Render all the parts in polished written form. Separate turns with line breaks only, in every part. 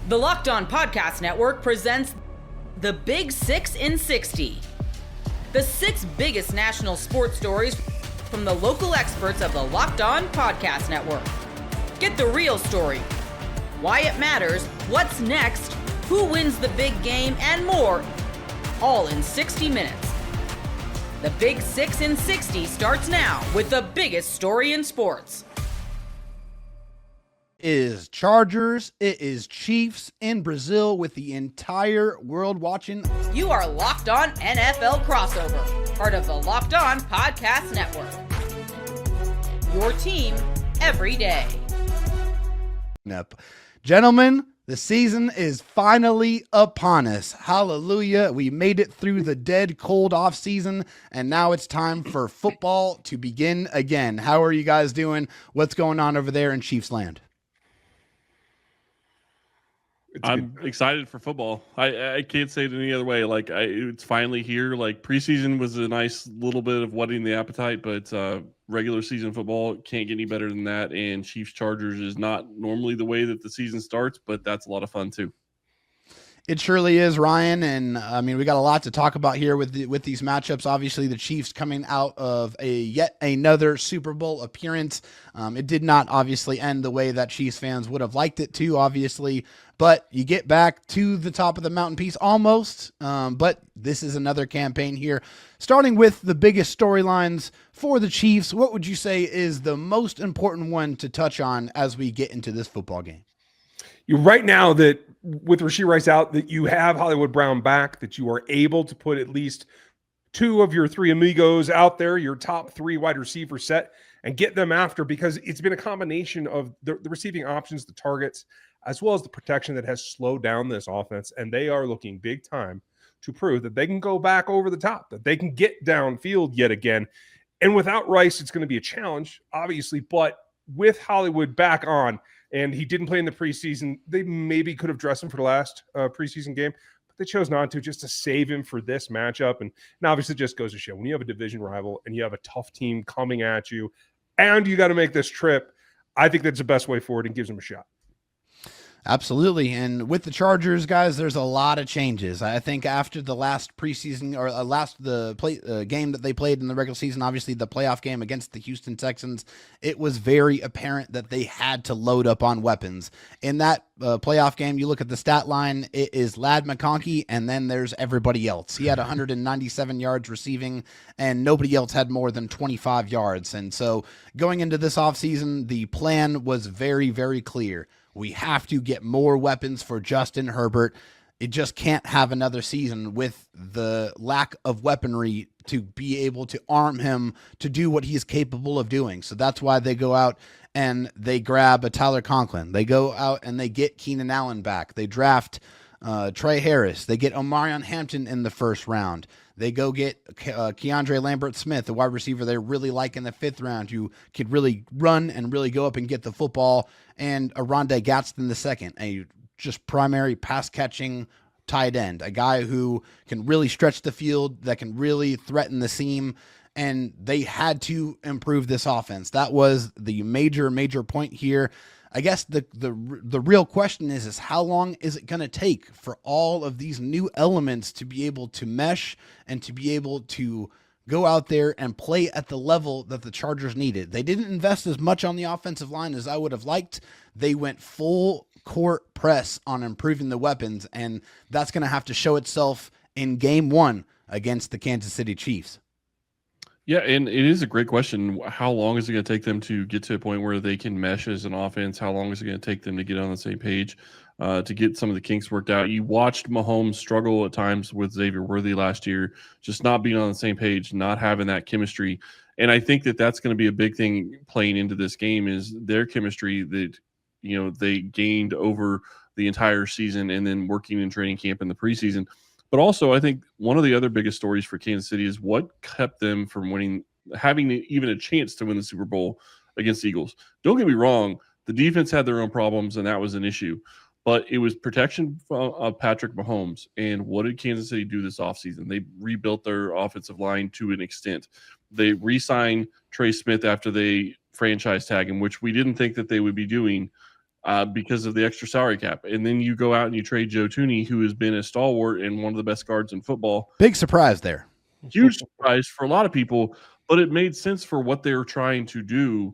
The Locked On Podcast Network presents the Big 6 in 60. The 6 biggest national sports stories from the local experts of the Locked On Podcast Network. Get the real story, why it matters, what's next, who wins the big game, and more, all in 60 minutes. The Big 6 in 60 starts now with the biggest story in sports.
Is Chargers, it is Chiefs in Brazil with the entire world watching.
You are Locked On NFL Crossover, part of the Locked On Podcast Network. Your team every day.
Gentlemen, the season is finally upon us. Hallelujah. We made it through the dead cold off season, and now it's time for football to begin again. How are you guys doing? What's going on over there in Chiefs land?
I'm excited for football. I can't say it any other way. It's finally here. Like, preseason was a nice little bit of whetting the appetite, but regular season football can't get any better than that. And Chiefs Chargers is not normally the way that the season starts, but that's a lot of fun too.
It surely is, Ryan, and I mean, we got a lot to talk about here with these matchups. Obviously, the Chiefs coming out of yet another Super Bowl appearance. It did not obviously end the way that Chiefs fans would have liked it to, obviously, but you get back to the top of the mountain piece almost. But this is another campaign here. Starting with the biggest storylines for the Chiefs, what would you say is the most important one to touch on as we get into this football game?
Right now, that with Rashee Rice out, that you have Hollywood Brown back, that you are able to put at least 2 of your 3 amigos out there, your top 3 wide receiver set, and get them after, because it's been a combination of the receiving options, the targets, as well as the protection that has slowed down this offense. And they are looking big time to prove that they can go back over the top, that they can get downfield yet again. And without Rice, it's going to be a challenge, obviously, but with Hollywood back on, and he didn't play in the preseason, they maybe could have dressed him for the last preseason game, but they chose not to, just to save him for this matchup. And obviously it just goes to show, when you have a division rival and you have a tough team coming at you and you got to make this trip, I think that's the best way forward and gives him a shot.
Absolutely. And with the Chargers, guys, there's a lot of changes. I think after the last preseason or game that they played in the regular season, obviously the playoff game against the Houston Texans, it was very apparent that they had to load up on weapons. In that playoff game, you look at the stat line, it is Ladd McConkey, and then there's everybody else. He had 197 yards receiving, and nobody else had more than 25 yards. And so going into this offseason, the plan was very, very clear. We have to get more weapons for Justin Herbert. It just can't have another season with the lack of weaponry to be able to arm him to do what he's capable of doing. So that's why they go out and they grab a Tyler Conklin. They go out and they get Keenan Allen back. They draft Trey Harris. They get Omarion Hampton in the first round. They go get Keandre Lambert-Smith, the wide receiver they really like in the 5th round, who could really run and really go up and get the football, and Rondé Gadsden the second, a just primary pass-catching tight end, a guy who can really stretch the field, that can really threaten the seam, and they had to improve this offense. That was the major point here. I guess the real question is how long is it going to take for all of these new elements to be able to mesh and to be able to go out there and play at the level that the Chargers needed? They didn't invest as much on the offensive line as I would have liked. They went full court press on improving the weapons, and that's going to have to show itself in game 1 against the Kansas City Chiefs.
Yeah, and it is a great question. How long is it going to take them to get to a point where they can mesh as an offense? How long is it going to take them to get on the same page, to get some of the kinks worked out? You watched Mahomes struggle at times with Xavier Worthy last year, just not being on the same page, not having that chemistry. And I think that that's going to be a big thing playing into this game, is their chemistry that, they gained over the entire season and then working in training camp in the preseason. But also, I think one of the other biggest stories for Kansas City is what kept them from having even a chance to win the Super Bowl against the Eagles. Don't get me wrong, the defense had their own problems, and that was an issue. But it was protection of Patrick Mahomes. And what did Kansas City do this offseason? They rebuilt their offensive line to an extent. They re-signed Trey Smith after they franchise tag him, which we didn't think that they would be doing. because of the extra salary cap. And then you go out and you trade Joe Thuney, who has been a stalwart and one of the best guards in football.
Big surprise there.
Huge surprise for a lot of people, but it made sense for what they were trying to do.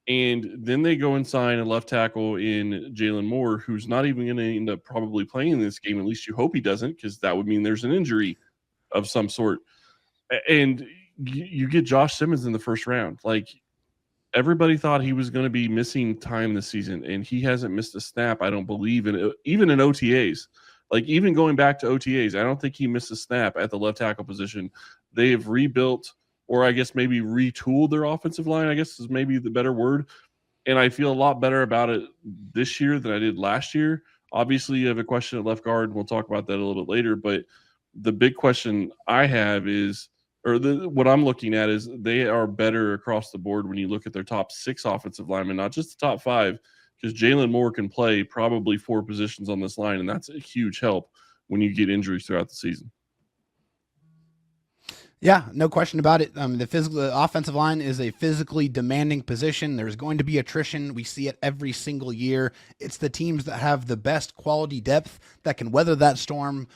And then they go and sign a left tackle in Jalen Moore, who's not even going to end up probably playing this game. At least you hope he doesn't, because that would mean there's an injury of some sort. And you get Josh Simmons in the first round. Like, everybody thought he was going to be missing time this season, and he hasn't missed a snap, I don't believe, even in OTAs. Like, even going back to OTAs, I don't think he missed a snap at the left tackle position. They have rebuilt, or I guess maybe retooled their offensive line, I guess is maybe the better word. And I feel a lot better about it this year than I did last year. Obviously, you have a question at left guard. We'll talk about that a little bit later. But the big question I have is, what I'm looking at is, they are better across the board when you look at their top 6 offensive linemen, not just the top 5, because Jalen Moore can play probably 4 positions on this line, and that's a huge help when you get injuries throughout the season.
Yeah, no question about it. The offensive line is a physically demanding position. There's going to be attrition. We see it every single year. It's the teams that have the best quality depth that can weather that storm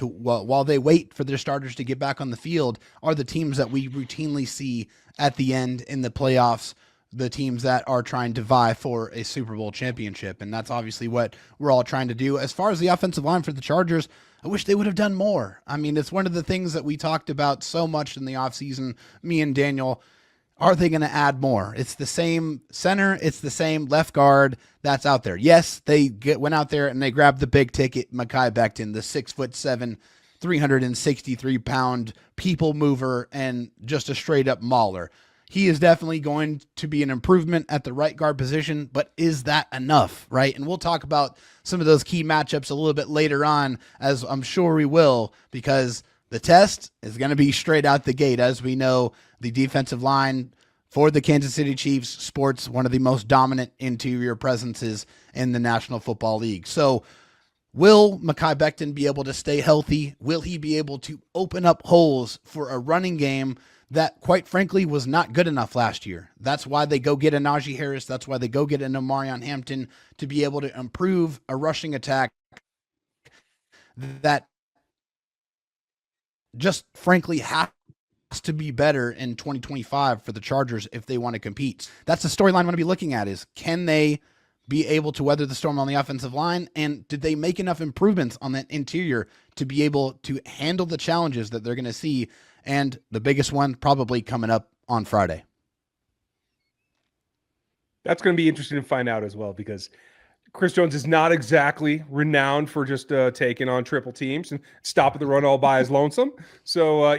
while they wait for their starters to get back on the field are the teams that we routinely see at the end in the playoffs, the teams that are trying to vie for a Super Bowl championship. And that's obviously what we're all trying to do. As far as the offensive line for the Chargers, I wish they would have done more. I mean, it's one of the things that we talked about so much in the offseason, me and Daniel. Are they going to add more? It's the same center. It's the same left guard that's out there. Yes, they went out there and they grabbed the big ticket, Mekhi Becton, the 6'7", 363-pound people mover and just a straight up mauler. He is definitely going to be an improvement at the right guard position, but is that enough, right? And we'll talk about some of those key matchups a little bit later on, as I'm sure we will, because the test is going to be straight out the gate. As we know, the defensive line for the Kansas City Chiefs sports one of the most dominant interior presences in the National Football League. So will Mekhi Becton be able to stay healthy? Will he be able to open up holes for a running game that, quite frankly, was not good enough last year? That's why they go get a Najee Harris. That's why they go get an Omarion Hampton, to be able to improve a rushing attack that just frankly has to be better in 2025 for the Chargers if they want to compete. That's the storyline I'm going to be looking at, is can they be able to weather the storm on the offensive line? And did they make enough improvements on that interior to be able to handle the challenges that they're going to see? And the biggest one probably coming up on Friday.
That's going to be interesting to find out as well, because Chris Jones is not exactly renowned for just taking on triple teams and stopping the run all by his lonesome. So,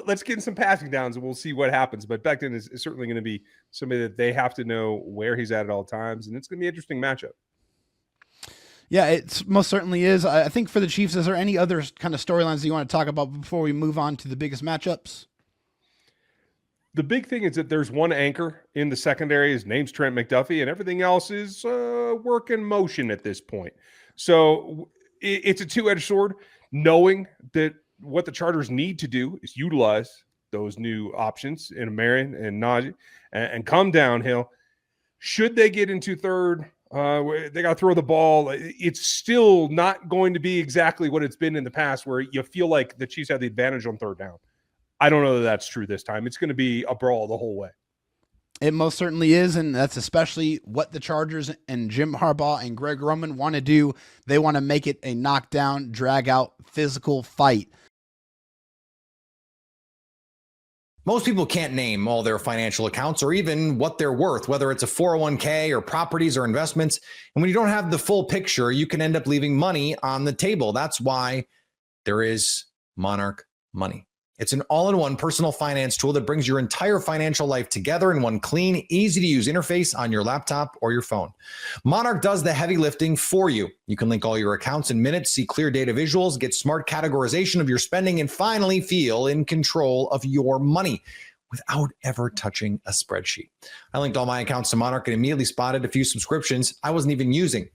let's get in some passing downs and we'll see what happens. But Becton is certainly going to be somebody that they have to know where he's at all times. And it's going to be an interesting matchup.
Yeah, it most certainly is. I think for the Chiefs, is there any other kind of storylines that you want to talk about before we move on to the biggest matchups?
The big thing is that there's one anchor in the secondary. His name's Trent McDuffie, and everything else is work in motion at this point. So it's a two-edged sword, knowing that what the Chargers need to do is utilize those new options in Marion and Najee and come downhill. Should they get into third, they got to throw the ball. It's still not going to be exactly what it's been in the past, where you feel like the Chiefs have the advantage on third down. I don't know that that's true this time. It's going to be a brawl the whole way.
It most certainly is, and that's especially what the Chargers and Jim Harbaugh and Greg Roman want to do. They want to make it a knockdown, drag-out, physical fight.
Most people can't name all their financial accounts or even what they're worth, whether it's a 401k or properties or investments. And when you don't have the full picture, you can end up leaving money on the table. That's why there is Monarch Money. It's an all-in-one personal finance tool that brings your entire financial life together in one clean, easy-to-use interface on your laptop or your phone. Monarch does the heavy lifting for you. You can link all your accounts in minutes, see clear data visuals, get smart categorization of your spending, and finally feel in control of your money without ever touching a spreadsheet. I linked all my accounts to Monarch and immediately spotted a few subscriptions I wasn't even using.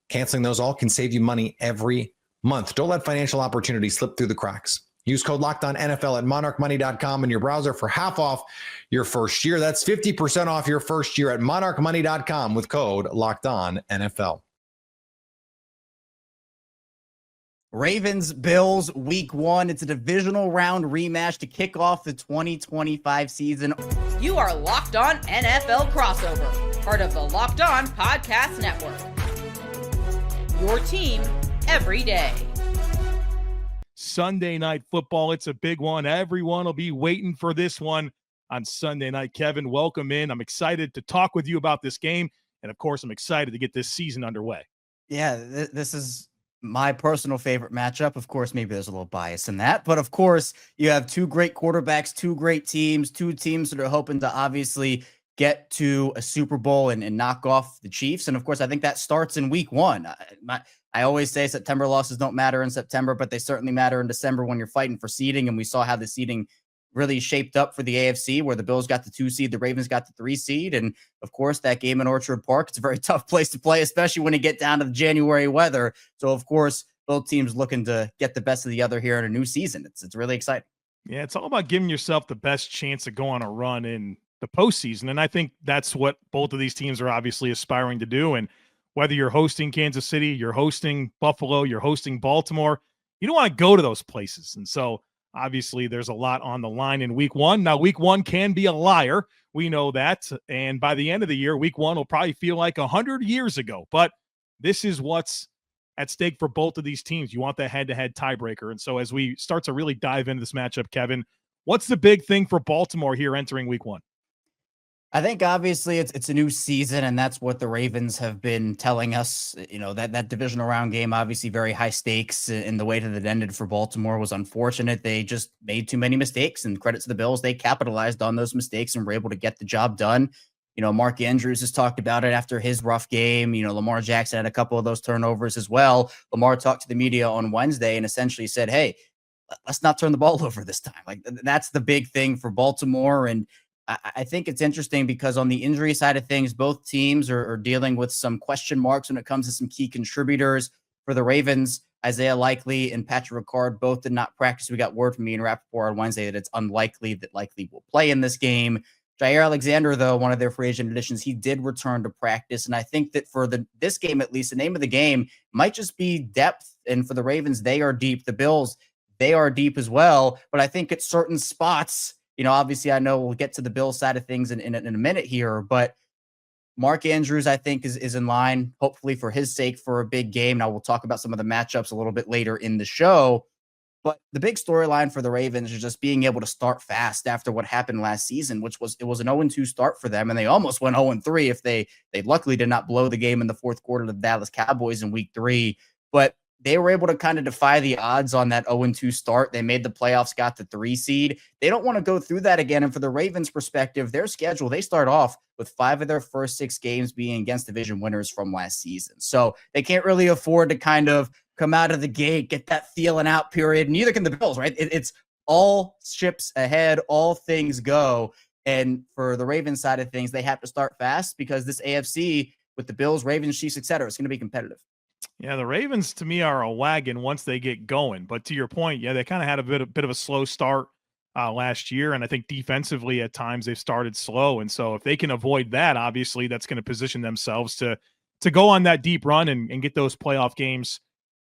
Canceling those all can save you money every month. Don't let financial opportunities slip through the cracks. Use code LOCKEDONNFL at monarchmoney.com in your browser for half off your first year. That's 50% off your first year at monarchmoney.com with code LOCKEDONNFL.
Ravens, Bills, week 1. It's a divisional round rematch to kick off the 2025 season.
You are Locked On NFL Crossover, part of the Locked On Podcast Network. Your team every day.
Sunday night football. It's a big one. Everyone will be waiting for this one on Sunday night. Kevin, welcome in. I'm excited to talk with you about this game. And of course, I'm excited to get this season underway.
Yeah, this is my personal favorite matchup. Of course, maybe there's a little bias in that, but of course, you have two great quarterbacks, two great teams, two teams that are hoping to obviously get to a Super Bowl and knock off the Chiefs. And of course, I think that starts in week 1. I always say September losses don't matter in September, but they certainly matter in December when you're fighting for seeding. And we saw how the seeding really shaped up for the AFC, where the Bills got the 2 seed, the Ravens got the 3 seed. And of course, that game in Orchard Park, it's a very tough place to play, especially when you get down to the January weather. So of course, both teams looking to get the best of the other here in a new season. It's really exciting.
Yeah, it's all about giving yourself the best chance to go on a run in the postseason. And I think that's what both of these teams are obviously aspiring to do. And whether you're hosting Kansas City, you're hosting Buffalo, you're hosting Baltimore, you don't want to go to those places. And so obviously there's a lot on the line in week 1. Now, week 1 can be a liar. We know that. And by the end of the year, week 1 will probably feel like 100 years ago. But this is what's at stake for both of these teams. You want that head-to-head tiebreaker. And so as we start to really dive into this matchup, Kevin, what's the big thing for Baltimore here entering week 1?
I think obviously it's a new season, and that's what the Ravens have been telling us. You know, that divisional round game, obviously very high stakes, and the way that it ended for Baltimore was unfortunate. They just made too many mistakes, and credit to the Bills, they capitalized on those mistakes and were able to get the job done. You know, Mark Andrews has talked about it after his rough game. You know, Lamar Jackson had a couple of those turnovers as well. Lamar talked to the media on Wednesday and essentially said, hey, let's not turn the ball over this time. Like, that's the big thing for Baltimore. And I think it's interesting because on the injury side of things, both teams are dealing with some question marks when it comes to some key contributors. For the Ravens, Isaiah Likely and Patrick Ricard both did not practice. We got word from Ian Rappaport on Wednesday that it's unlikely that Likely will play in this game. Jair Alexander, though, one of their free agent additions, he did return to practice. And I think that for this game, at least, the name of the game might just be depth. And for the Ravens, they are deep. The Bills, they are deep as well. But I think at certain spots, you know, obviously, I know we'll get to the Bills side of things in a minute here, but Mark Andrews, I think, is in line, hopefully for his sake, for a big game. Now, we'll talk about some of the matchups a little bit later in the show, but the big storyline for the Ravens is just being able to start fast after what happened last season, it was an 0-2 start for them, and they almost went 0-3 if they luckily did not blow the game in the fourth quarter to the Dallas Cowboys in week 3, but they were able to kind of defy the odds on that 0-2 start. They made the playoffs, got the 3 seed. They don't want to go through that again. And for the Ravens' perspective, their schedule, they start off with 5 of their first 6 games being against division winners from last season. So they can't really afford to kind of come out of the gate, get that feeling out period. Neither can the Bills, right? It's all ships ahead, all things go. And for the Ravens side of things, they have to start fast because this AFC with the Bills, Ravens, Chiefs, et cetera, it's going to be competitive.
Yeah, the Ravens to me are a wagon once they get going. But to your point, yeah, they kind of had a bit of a slow start last year, and I think defensively at times they've started slow. And so if they can avoid that, obviously that's going to position themselves to go on that deep run and get those playoff games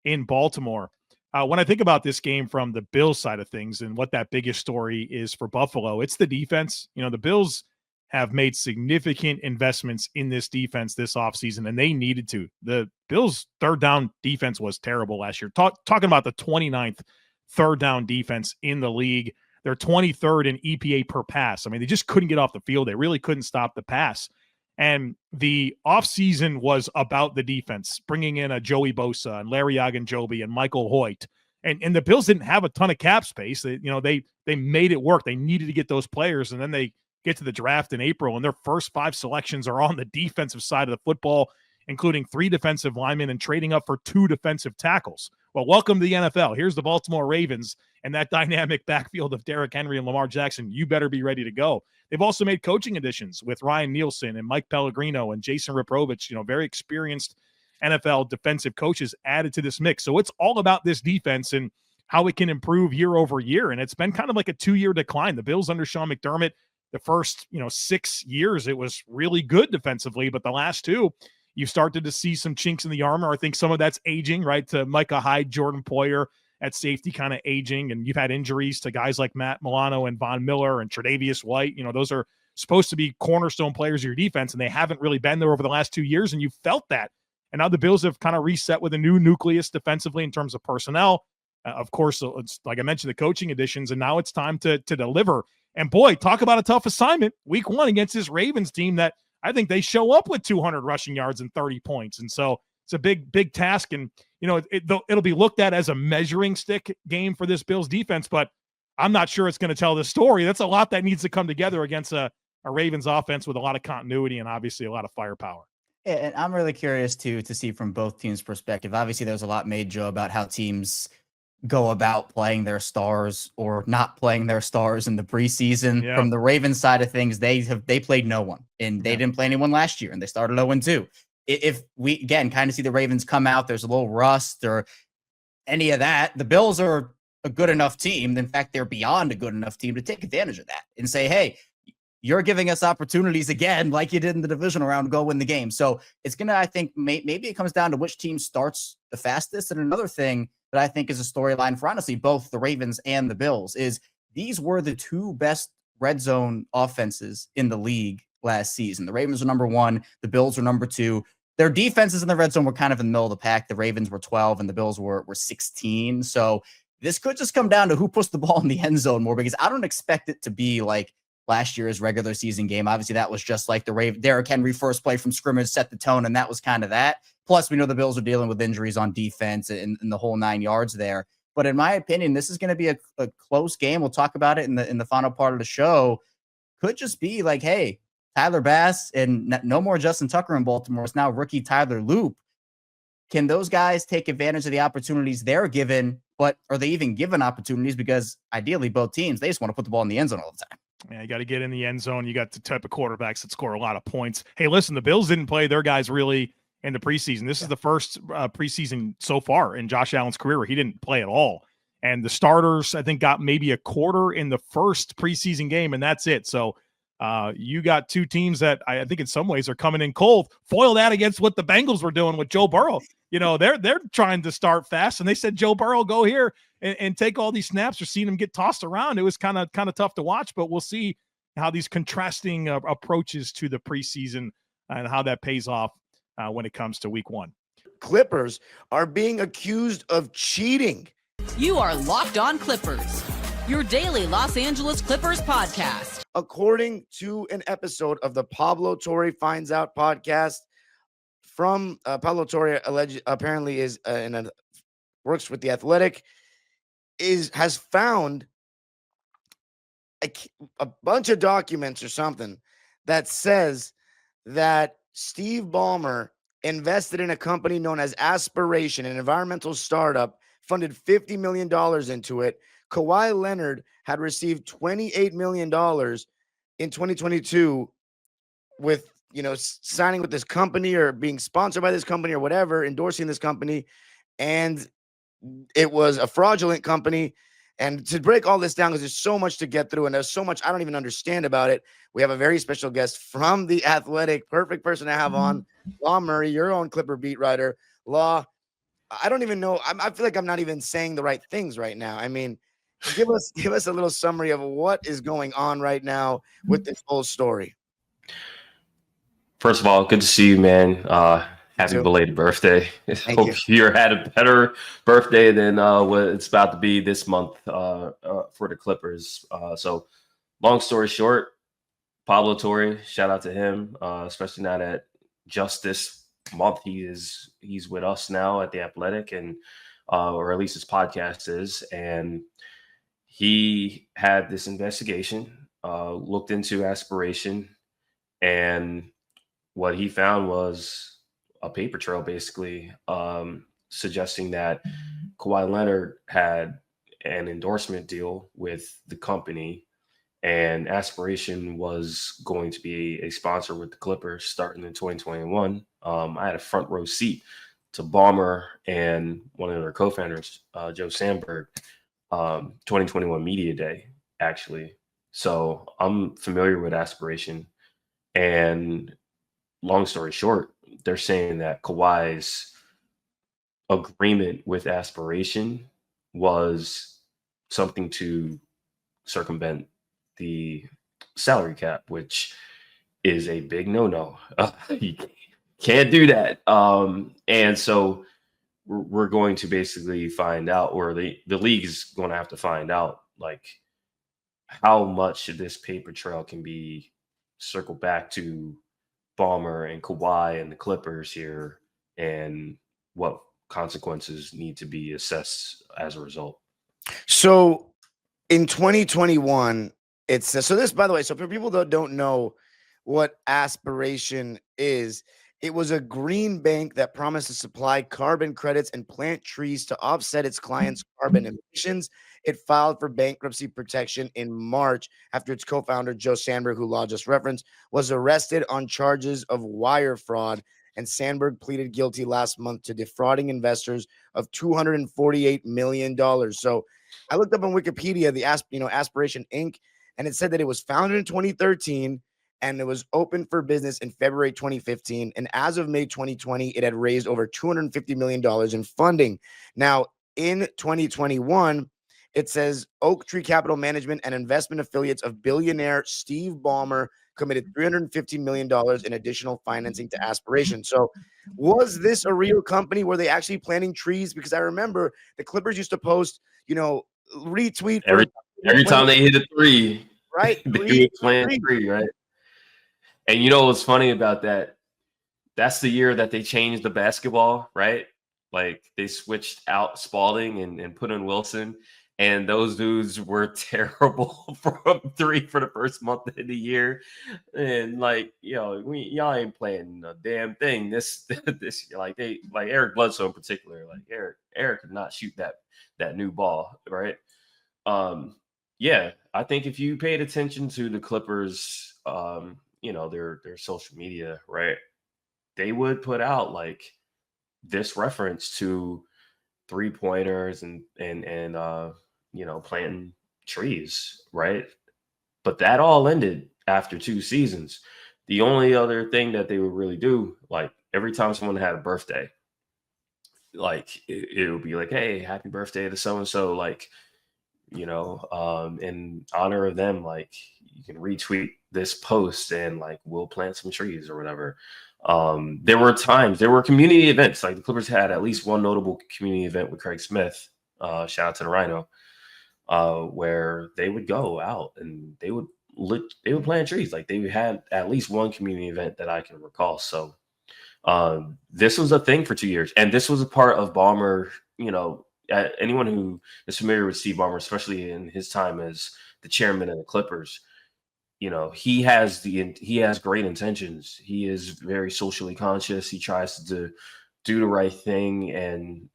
in Baltimore. When I think about this game from the Bills side of things and what that biggest story is for Buffalo, it's the defense. You know, the Bills have made significant investments in this defense this offseason, and they needed to. The Bills' third down defense was terrible last year. Talking about the 29th third down defense in the league. They're 23rd in EPA per pass. I mean, they just couldn't get off the field. They really couldn't stop the pass. And the offseason was about the defense, bringing in a Joey Bosa and Larry Ogunjobi and Michael Hoyt. And the Bills didn't have a ton of cap space. They made it work. They needed to get those players, and then they get to the draft in April, and their first 5 selections are on the defensive side of the football, including 3 defensive linemen and trading up for 2 defensive tackles. Well, welcome to the NFL. Here's the Baltimore Ravens and that dynamic backfield of Derrick Henry and Lamar Jackson. You better be ready to go. They've also made coaching additions with Ryan Nielsen and Mike Pellegrino and Jason Reprovich, very experienced NFL defensive coaches added to this mix. So it's all about this defense. And how it can improve year over year. And it's been kind of like a 2-year decline. The Bills under Sean McDermott, the first 6 years, it was really good defensively, but the last 2, you've started to see some chinks in the armor. I think some of that's aging, right? To Micah Hyde, Jordan Poyer at safety kind of aging, and you've had injuries to guys like Matt Milano and Von Miller and Tre'Davious White. Those are supposed to be cornerstone players of your defense, and they haven't really been there over the last 2 years, and you felt that. And now the Bills have kind of reset with a new nucleus defensively in terms of personnel. Of course, it's like I mentioned, the coaching additions, and now it's time to deliver. And boy, talk about a tough assignment. Week 1 against this Ravens team that I think they show up with 200 rushing yards and 30 points. And so it's a big task. And, it'll be looked at as a measuring stick game for this Bills defense, but I'm not sure it's going to tell the story. That's a lot that needs to come together against a Ravens offense with a lot of continuity and obviously a lot of firepower.
Yeah, and I'm really curious to see from both teams' perspective. Obviously, there's a lot made, Joe, about how teams go about playing their stars or not playing their stars in the preseason.
Yeah.
From the Ravens side of things, they played no one, and they didn't play anyone last year, and they started 0-2. If we again kind of see the Ravens come out, there's a little rust or any of that, the Bills are a good enough team. In fact, they're beyond a good enough team to take advantage of that and say, hey, you're giving us opportunities again, like you did in the divisional round, go win the game. So it's going to, I think, maybe it comes down to which team starts the fastest. And another thing that I think is a storyline for honestly both the Ravens and the Bills is these were the 2 best red zone offenses in the league last season. The Ravens were number 1, the Bills were number 2. Their defenses in the red zone were kind of in the middle of the pack. The Ravens were 12 and the Bills were 16. So this could just come down to who puts the ball in the end zone more, because I don't expect it to be like last year's regular season game. Obviously, that was just like the Derrick Henry first play from scrimmage set the tone, and that was kind of that. Plus, we know the Bills are dealing with injuries on defense and the whole 9 yards there. But in my opinion, this is going to be a close game. We'll talk about it in the final part of the show. Could just be like, hey, Tyler Bass and no more Justin Tucker in Baltimore. It's now rookie Tyler Loop. Can those guys take advantage of the opportunities they're given, but are they even given opportunities? Because ideally, both teams, they just want to put the ball in the end zone all the time.
Yeah, you got to get in the end zone. You got the type of quarterbacks that score a lot of points. Hey, listen, the Bills didn't play their guys really in the preseason. This is the first preseason so far in Josh Allen's career where he didn't play at all. And the starters, I think, got maybe a quarter in the first preseason game, and that's it. So you got 2 teams that I think in some ways are coming in cold. Foil that against what the Bengals were doing with Joe Burrow. They're trying to start fast, and they said, Joe Burrow, go here and take all these snaps. Or seeing him get tossed around. It was kind of tough to watch, but we'll see how these contrasting approaches to the preseason and how that pays off when it comes to week 1.
Clippers are being accused of cheating.
You are Locked On Clippers, your daily Los Angeles Clippers podcast.
According to an episode of the Pablo Torre Finds Out podcast from Pablo Torre, apparently is works with The Athletic, has found a bunch of documents or something that says that Steve Ballmer invested in a company known as Aspiration, an environmental startup, funded $50 million into it. Kawhi Leonard had received $28 million in 2022 with, signing with this company or being sponsored by this company or whatever, endorsing this company. And it was a fraudulent company. And to break all this down, because there's so much to get through and there's so much I don't even understand about it, we have a very special guest from The Athletic, perfect person to have on, Law Murray, your own Clipper beat writer. Law, I don't even know. I feel like I'm not even saying the right things right now. I mean, give us a little summary of what is going on right now with this whole story.
First of all, good to see you, man. Happy belated birthday. Hope you had a better birthday than what it's about to be this month for the Clippers. So long story short, Pablo Torre, shout out to him, especially now that just this month he's with us now at The Athletic, and or at least his podcast is. And he had this investigation, looked into Aspiration, and what he found was a paper trail, basically, suggesting that Kawhi Leonard had an endorsement deal with the company, and Aspiration was going to be a sponsor with the Clippers starting in 2021. I had a front row seat to Ballmer and one of their co-founders, Joe Sandberg, 2021 Media Day, actually. So I'm familiar with aspiration. And long story short, they're saying that Kawhi's agreement with aspiration was something to circumvent the salary cap, which is a big no-no. You can't do that. And so we're going to basically find out, or the league is going to have to find out, like, how much this paper trail can be circled back to Ballmer and Kawhi and the Clippers here, and what consequences need to be assessed as a result.
So in 2021, it's so this, by the way, so for people that don't know what aspiration is, it was a green bank that promised to supply carbon credits and plant trees to offset its clients' carbon emissions. It filed for bankruptcy protection in March after its co-founder, Joe Sandberg, who Law just referenced, was arrested on charges of wire fraud. And Sandberg pleaded guilty last month to defrauding investors of $248 million. So I looked up on Wikipedia, the Aspiration Inc., and it said that it was founded in 2013 and it was open for business in February 2015. And as of May 2020, it had raised over $250 million in funding. Now, in 2021, it says Oak Tree Capital Management and investment affiliates of billionaire Steve Ballmer committed $350 million in additional financing to Aspiration. So was this a real company? Were they actually planting trees? Because I remember the Clippers used to post, retweet
every time they hit a three,
right?
they would plant a tree, right? And you know what's funny about that? That's the year that they changed the basketball, right? Like they switched out Spalding and put in Wilson. And those dudes were terrible from three for the first month of the year. And y'all ain't playing a damn thing this year. Like Eric Bledsoe in particular. Like Eric could not shoot that new ball, right? Yeah, I think if you paid attention to the Clippers, their social media, right, they would put out like this reference to 3-pointers and planting trees, right? But that all ended after 2 seasons. The only other thing that they would really do, like every time someone had a birthday, like it would be like, hey, happy birthday to so-and-so, like, in honor of them, like you can retweet this post and like we'll plant some trees or whatever. There were community events, like the Clippers had at least one notable community event with Craig Smith, shout out to the Rhino, where they would go out and they would plant trees. Like they had at least one community event that I can recall. So this was a thing for 2 years, and this was a part of Ballmer. Anyone who is familiar with Steve Ballmer, especially in his time as the chairman of the Clippers, he has great intentions. He is very socially conscious. He tries to do the right thing, and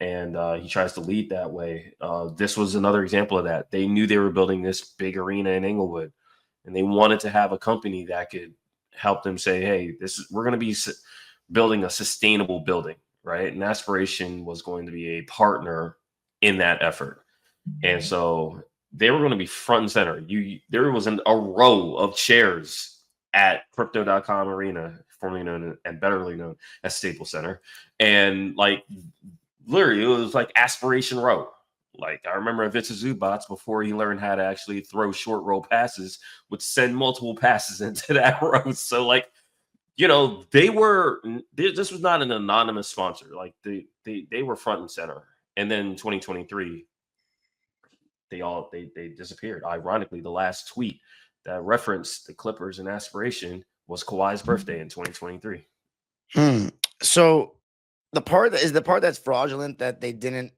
he tries to lead that way. This was another example of that. They knew they were building this big arena in Inglewood, and they wanted to have a company that could help them say, hey, we're going to be building a sustainable building, right? And Aspiration was going to be a partner in that effort. And so they were going to be front and center. There was a row of chairs at Crypto.com Arena, formerly known and betterly known as Staples Center. And like literally it was like Aspiration Row. Like I remember Ivica Zubac, before he learned how to actually throw short roll passes, would send multiple passes into that row. So like, this was not an anonymous sponsor. Like they were front and center. And then 2023, they disappeared. Ironically, the last tweet that referenced the Clippers and Aspiration was Kawhi's birthday in 2023.
So the part that's fraudulent, that they didn't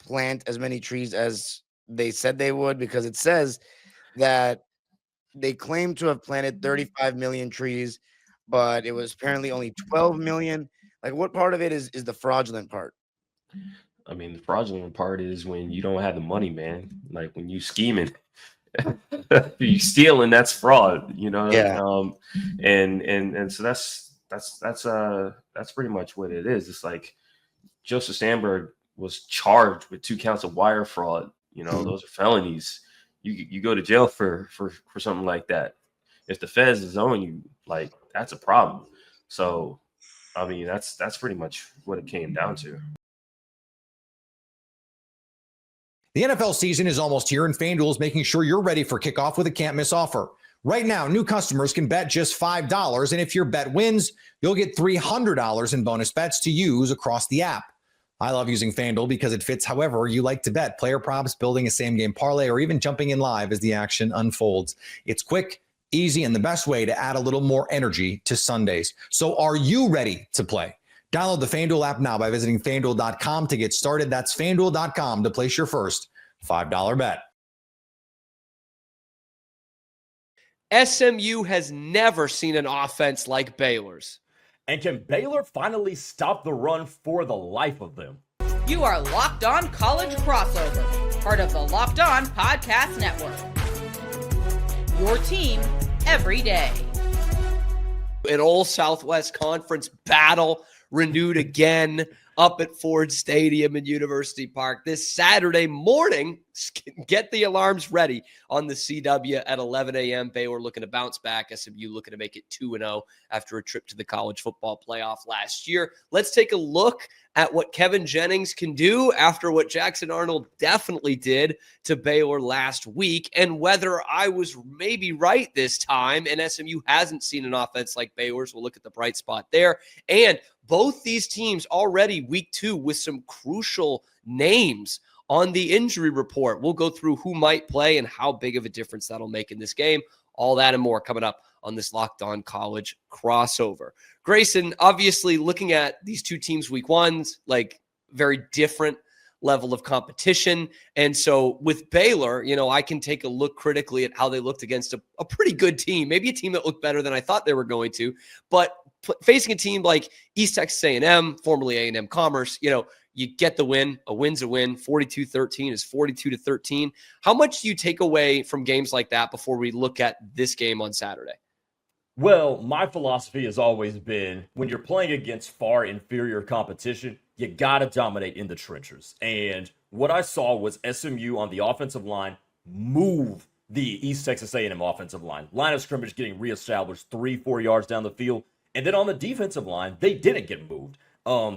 plant as many trees as they said they would, because it says that they claim to have planted 35 million trees, but it was apparently only 12 million. Like, what part of it is the fraudulent part?
I mean, the fraudulent part is when you don't have the money, man. Like when you scheming, you stealing, that's fraud,
Yeah.
And so that's pretty much what it is. It's like Joseph Sandberg was charged with 2 counts of wire fraud Those are felonies. You go to jail for something like that. If the feds is on you, like, that's a problem. So, I mean, that's pretty much what it came down to.
The NFL season is almost here, and FanDuel is making sure you're ready for kickoff with a can't-miss offer. Right now, new customers can bet just $5, and if your bet wins, you'll get $300 in bonus bets to use across the app. I love using FanDuel because it fits however you like to bet. Player props, building a same-game parlay, or even jumping in live as the action unfolds. It's quick, easy, and the best way to add a little more energy to Sundays. So are you ready to play? Download the FanDuel app now by visiting FanDuel.com to get started. That's FanDuel.com to place your first $5 bet.
SMU has never seen an offense like Baylor's.
And can Baylor finally stop the run for the life of them?
You are Locked On College Crossover, part of the Locked On Podcast Network. Your team every day.
An all Southwest Conference battle renewed again up at Ford Stadium in University Park this Saturday morning. Get the alarms ready on the CW at 11 a.m. Baylor looking to bounce back. SMU looking to make it 2-0 after a trip to the college football playoff last year. Let's take a look at what Kevin Jennings can do after what Jackson Arnold definitely did to Baylor last week, and whether I was maybe right this time and SMU hasn't seen an offense like Baylor's. We'll look at the bright spot there. And both these teams already week 2 with some crucial names on the injury report. We'll go through who might play and how big of a difference that'll make in this game. All that and more coming up on this Locked On College crossover. Grayson, obviously looking at these two teams week 1's, like very different level of competition. And so with Baylor, I can take a look critically at how they looked against a pretty good team, maybe a team that looked better than I thought they were going to, but facing a team like East Texas A&M, formerly A&M Commerce, you get the win. A win's a win. 42-13 is 42-13. How much do you take away from games like that before we look at this game on Saturday?
Well, my philosophy has always been when you're playing against far inferior competition, you got to dominate in the trenches. And what I saw was SMU on the offensive line move the East Texas A&M offensive line. Line of scrimmage getting reestablished 3-4 yards down the field. And then on the defensive line, they didn't get moved.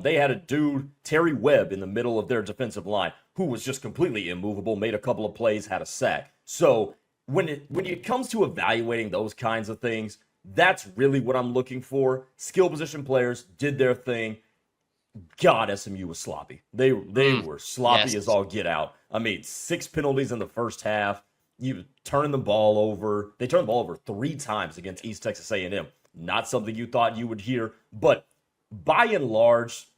They had a dude, Terry Webb, in the middle of their defensive line who was just completely immovable, made a couple of plays, had a sack. So when it comes to evaluating those kinds of things, that's really what I'm looking for. Skill position players did their thing. God, SMU was sloppy. They were sloppy as all get out. I mean, 6 penalties in the first half. You turn the ball over. They turned the ball over 3 times against East Texas A&M. Not something you thought you would hear, but by and large,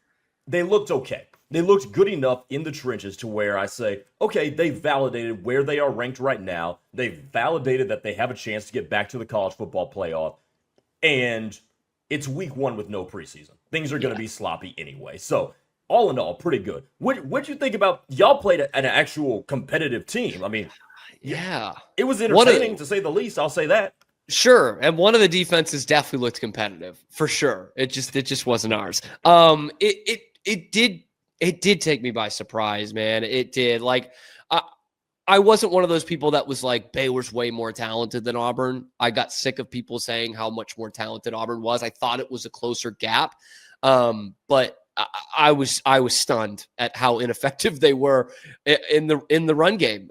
they looked okay. They looked good enough in the trenches to where I say, okay, they validated where they are ranked right now. They've validated that they have a chance to get back to the college football playoff. And it's week 1 with no preseason. Things are going to be sloppy anyway. So all in all, pretty good. What'd you think about, y'all played an actual competitive team? I mean,
yeah,
it was entertaining to say the least. I'll say that.
Sure. And one of the defenses definitely looked competitive for sure. It just wasn't ours. It did take me by surprise, man. It did. Like, I wasn't one of those people that was like, Baylor's way more talented than Auburn. I got sick of people saying how much more talented Auburn was. I thought it was a closer gap. But I was stunned at how ineffective they were in the run game.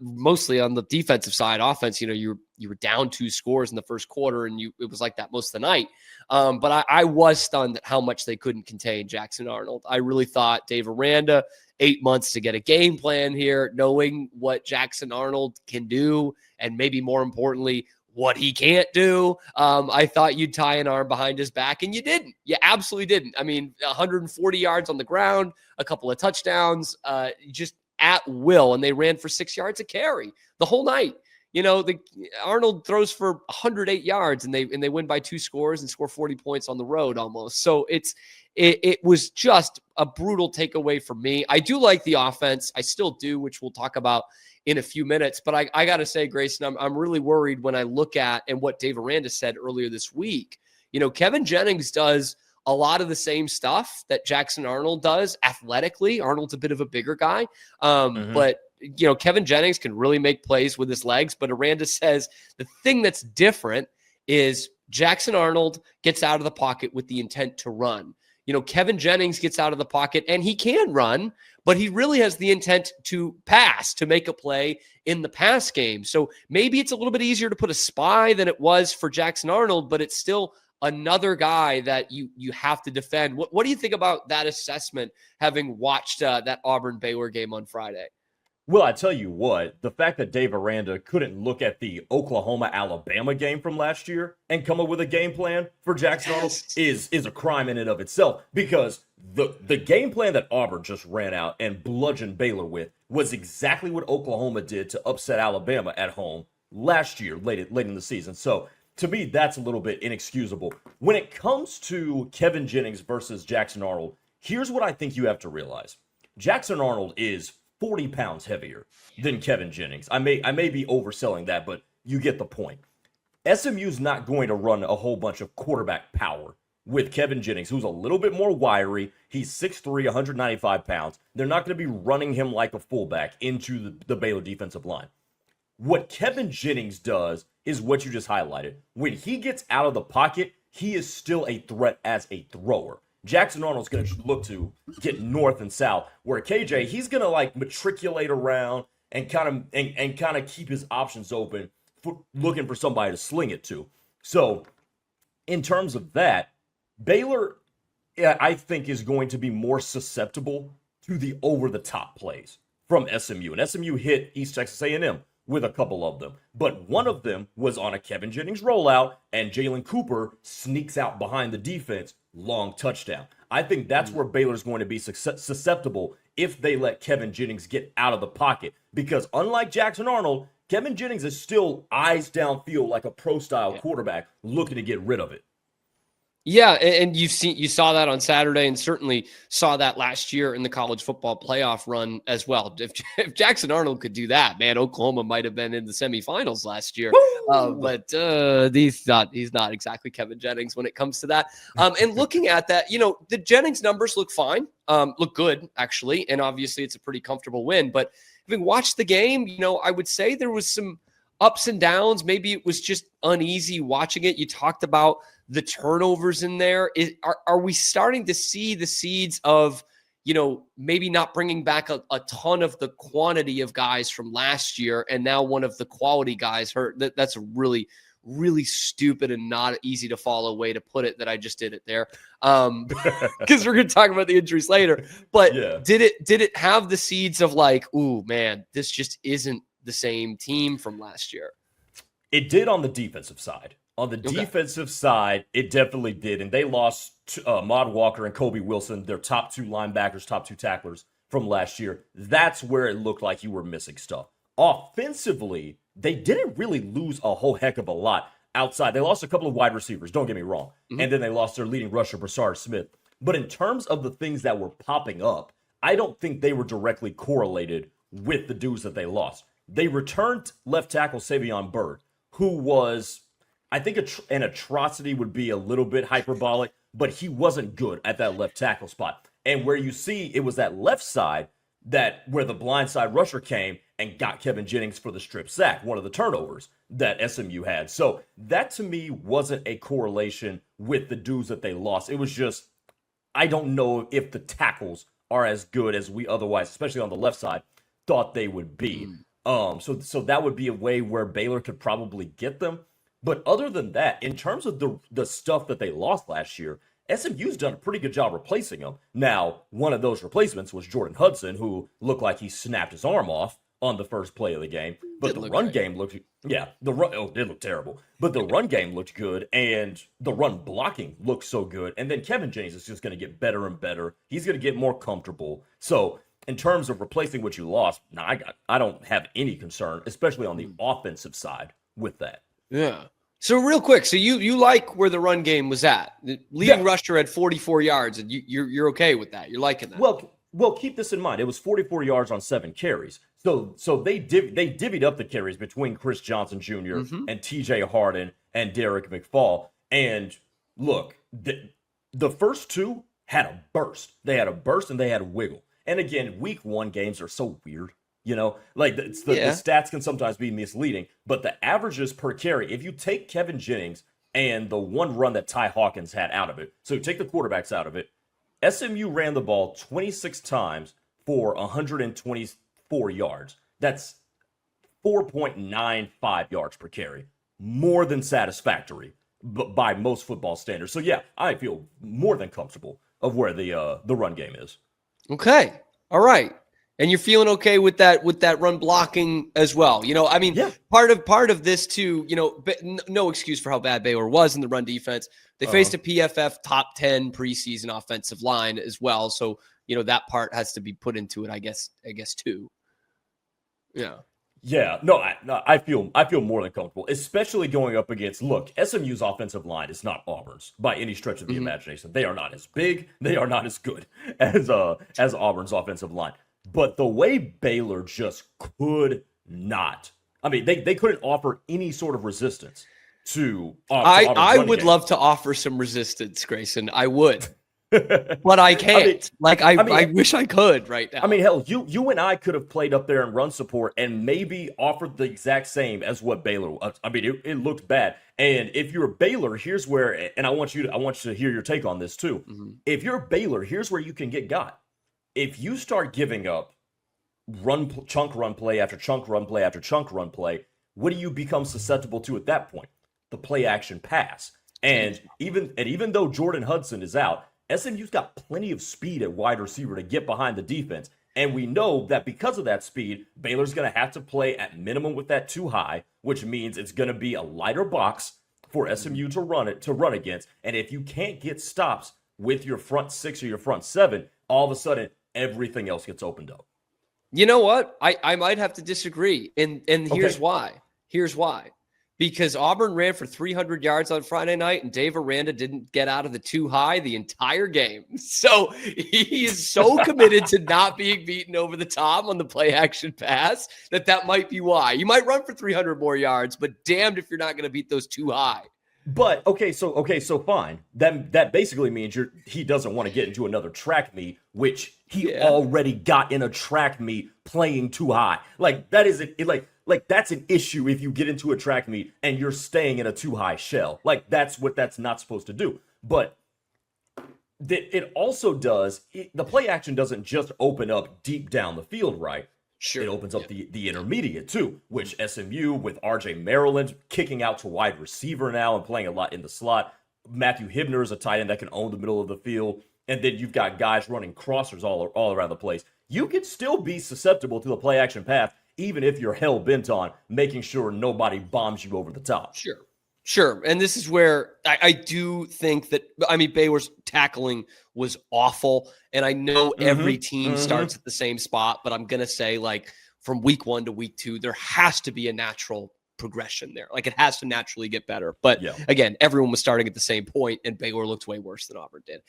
Mostly on the defensive side. Offense, you were down 2 scores in the first quarter, and it was like that most of the night. But I was stunned at how much they couldn't contain Jackson Arnold. I really thought Dave Aranda, 8 months to get a game plan here, knowing what Jackson Arnold can do, and maybe more importantly, what he can't do. I thought you'd tie an arm behind his back, and you didn't. You absolutely didn't. I mean, 140 yards on the ground, a couple of touchdowns, just at will, and they ran for 6 yards a carry the whole night. Arnold throws for 108 yards, and they win by 2 scores and score 40 points on the road almost. So it was just a brutal takeaway for me. I do like the offense. I still do, which we'll talk about in a few minutes. But I got to say, Grayson, I'm really worried when I look at and what Dave Aranda said earlier this week. Kevin Jennings does a lot of the same stuff that Jackson Arnold does athletically. Arnold's a bit of a bigger guy, but Kevin Jennings can really make plays with his legs, but Aranda says the thing that's different is Jackson Arnold gets out of the pocket with the intent to run. Kevin Jennings gets out of the pocket and he can run, but he really has the intent to pass, to make a play in the pass game. So maybe it's a little bit easier to put a spy than it was for Jackson Arnold, but it's still another guy that you have to defend. What do you think about that assessment, having watched that Auburn-Baylor game on Friday?
Well, I tell you what, the fact that Dave Aranda couldn't look at the Oklahoma-Alabama game from last year and come up with a game plan for Jackson Arnold is a crime in and of itself, because the game plan that Auburn just ran out and bludgeoned Baylor with was exactly what Oklahoma did to upset Alabama at home last year, late in the season. So to me, that's a little bit inexcusable. When it comes to Kevin Jennings versus Jackson Arnold, here's what I think you have to realize. Jackson Arnold is 40 pounds heavier than Kevin Jennings. I may be overselling that, but you get the point. SMU's not going to run a whole bunch of quarterback power with Kevin Jennings, who's a little bit more wiry. He's 6'3", 195 pounds. They're not going to be running him like a fullback into the Baylor defensive line. What Kevin Jennings does is what you just highlighted. When he gets out of the pocket, he is still a threat as a thrower. Jackson Arnold's going to look to get north and south, where KJ, he's going to matriculate around and kind of keep his options open, looking for somebody to sling it to. So in terms of that, Baylor, I think, is going to be more susceptible to the over-the-top plays from SMU. And SMU hit East Texas A&M with a couple of them. But one of them was on a Kevin Jennings rollout, and Jalen Cooper sneaks out behind the defense, long touchdown. I think that's where Baylor's going to be susceptible if they let Kevin Jennings get out of the pocket. Because unlike Jackson Arnold, Kevin Jennings is still eyes downfield like a pro-style quarterback looking to get rid of it.
Yeah, and you saw that on Saturday, and certainly saw that last year in the college football playoff run as well. If Jackson Arnold could do that, man, Oklahoma might have been in the semifinals last year. But he's not exactly Kevin Jennings when it comes to that. And looking at that, the Jennings numbers look fine, look good actually, and obviously it's a pretty comfortable win. But having watched the game, I would say there was some ups and downs. Maybe it was just uneasy watching it. You talked about the turnovers in there. Are we starting to see the seeds of, maybe not bringing back a ton of the quantity of guys from last year, and now one of the quality guys hurt? That's a really, really stupid and not easy to follow way to put it that I just did it there. Because we're going to talk about the injuries later. But yeah. Did it have the seeds of ooh, man, this just isn't the same team from last year?
It did on the defensive side. On the defensive side, it definitely did. And they lost Maude Walker and Kobe Wilson, their top two linebackers, top two tacklers from last year. That's where it looked like you were missing stuff. Offensively, they didn't really lose a whole heck of a lot outside. They lost a couple of wide receivers, don't get me wrong. Mm-hmm. And then they lost their leading rusher, Broussard Smith. But in terms of the things that were popping up, I don't think they were directly correlated with the dudes that they lost. They returned left tackle Savion Byrd, who was, I think an atrocity would be a little bit hyperbolic, but he wasn't good at that left tackle spot. And where you see it was that left side where the blindside rusher came and got Kevin Jennings for the strip sack, one of the turnovers that SMU had. So that to me wasn't a correlation with the dudes that they lost. It was just, I don't know if the tackles are as good as we otherwise, especially on the left side, thought they would be. So that would be a way where Baylor could probably get them. But other than that, in terms of the stuff that they lost last year, SMU's done a pretty good job replacing them. Now, one of those replacements was Jordan Hudson, who looked like he snapped his arm off on the first play of the game. But the run game looked, it looked terrible. But the run game looked good, and the run blocking looked so good. And then Kevin Jennings is just going to get better and better. He's going to get more comfortable. So in terms of replacing what you lost, I don't have any concern, especially on the offensive side with that.
Yeah. So real quick, so you like where the run game was at? The leading rusher had 44 yards, and you're okay with that? You're liking that?
Well, keep this in mind. It was 44 yards on 7 carries. So they divvied up the carries between Chris Johnson Jr. And T.J. Harden and Derek McFall. And look, the first two had a burst. They had a burst and they had a wiggle. And again, week 1 games are so weird. You know, like the stats can sometimes be misleading, but the averages per carry, if you take Kevin Jennings and the one run that Ty Hawkins had out of it, so take the quarterbacks out of it, SMU ran the ball 26 times for 124 yards. That's 4.95 yards per carry. More than satisfactory by most football standards. So yeah, I feel more than comfortable of where the run game is.
Okay. All right. And you're feeling okay with that run blocking as well. You know, I mean, part of this too, you know, no excuse for how bad Baylor was in the run defense. They faced a PFF top 10 preseason offensive line as well. So, you know, that part has to be put into it, I guess too. Yeah.
Yeah, no, I feel more than comfortable, especially going up against. Look, SMU's offensive line is not Auburn's by any stretch of the imagination. They are not as big, they are not as good as Auburn's offensive line. But the way Baylor just could not, I mean, they couldn't offer any sort of resistance to.
I would love to offer some resistance, Grayson. I would. But I can't. I wish I could right now.
I mean, hell, you and I could have played up there in run support and maybe offered the exact same as what Baylor. I mean, it looked bad. And if you're Baylor, here's where, and I want you to hear your take on this too. If you're Baylor, here's where you can get got. If you start giving up chunk run play after chunk run play after chunk run play, what do you become susceptible to at that point? The play action pass. And even though Jordan Hudson is out, SMU's got plenty of speed at wide receiver to get behind the defense. And we know that because of that speed, Baylor's going to have to play at minimum with that too high, which means it's going to be a lighter box for SMU to run against. And if you can't get stops with your front six or your front seven, all of a sudden everything else gets opened up.
You know what? I might have to disagree. And here's why. Here's why. Because Auburn ran for 300 yards on Friday night, and Dave Aranda didn't get out of the too high the entire game. So he is so committed to not being beaten over the top on the play action pass that might be why. You might run for 300 more yards, but damned if you're not going to beat those too high.
But so fine. That basically means he doesn't want to get into another track meet, which he already got in a track meet playing too high. Like that is like that's an issue if you get into a track meet and you're staying in a too high shell. Like that's not supposed to do. But it also does. The play action doesn't just open up deep down the field, right?
Sure.
It opens up the intermediate too, which SMU with RJ Maryland kicking out to wide receiver now and playing a lot in the slot. Matthew Hibner is a tight end that can own the middle of the field. And then you've got guys running crossers all around the place. You can still be susceptible to the play action path, even if you're hell bent on making sure nobody bombs you over the top.
Sure. And this is where I do think that, I mean, Baylor's tackling was awful. And I know every team starts at the same spot, but I'm going to say, like, from week 1 to week 2, there has to be a natural progression there. Like, it has to naturally get better. But again, everyone was starting at the same point, and Baylor looked way worse than Auburn did.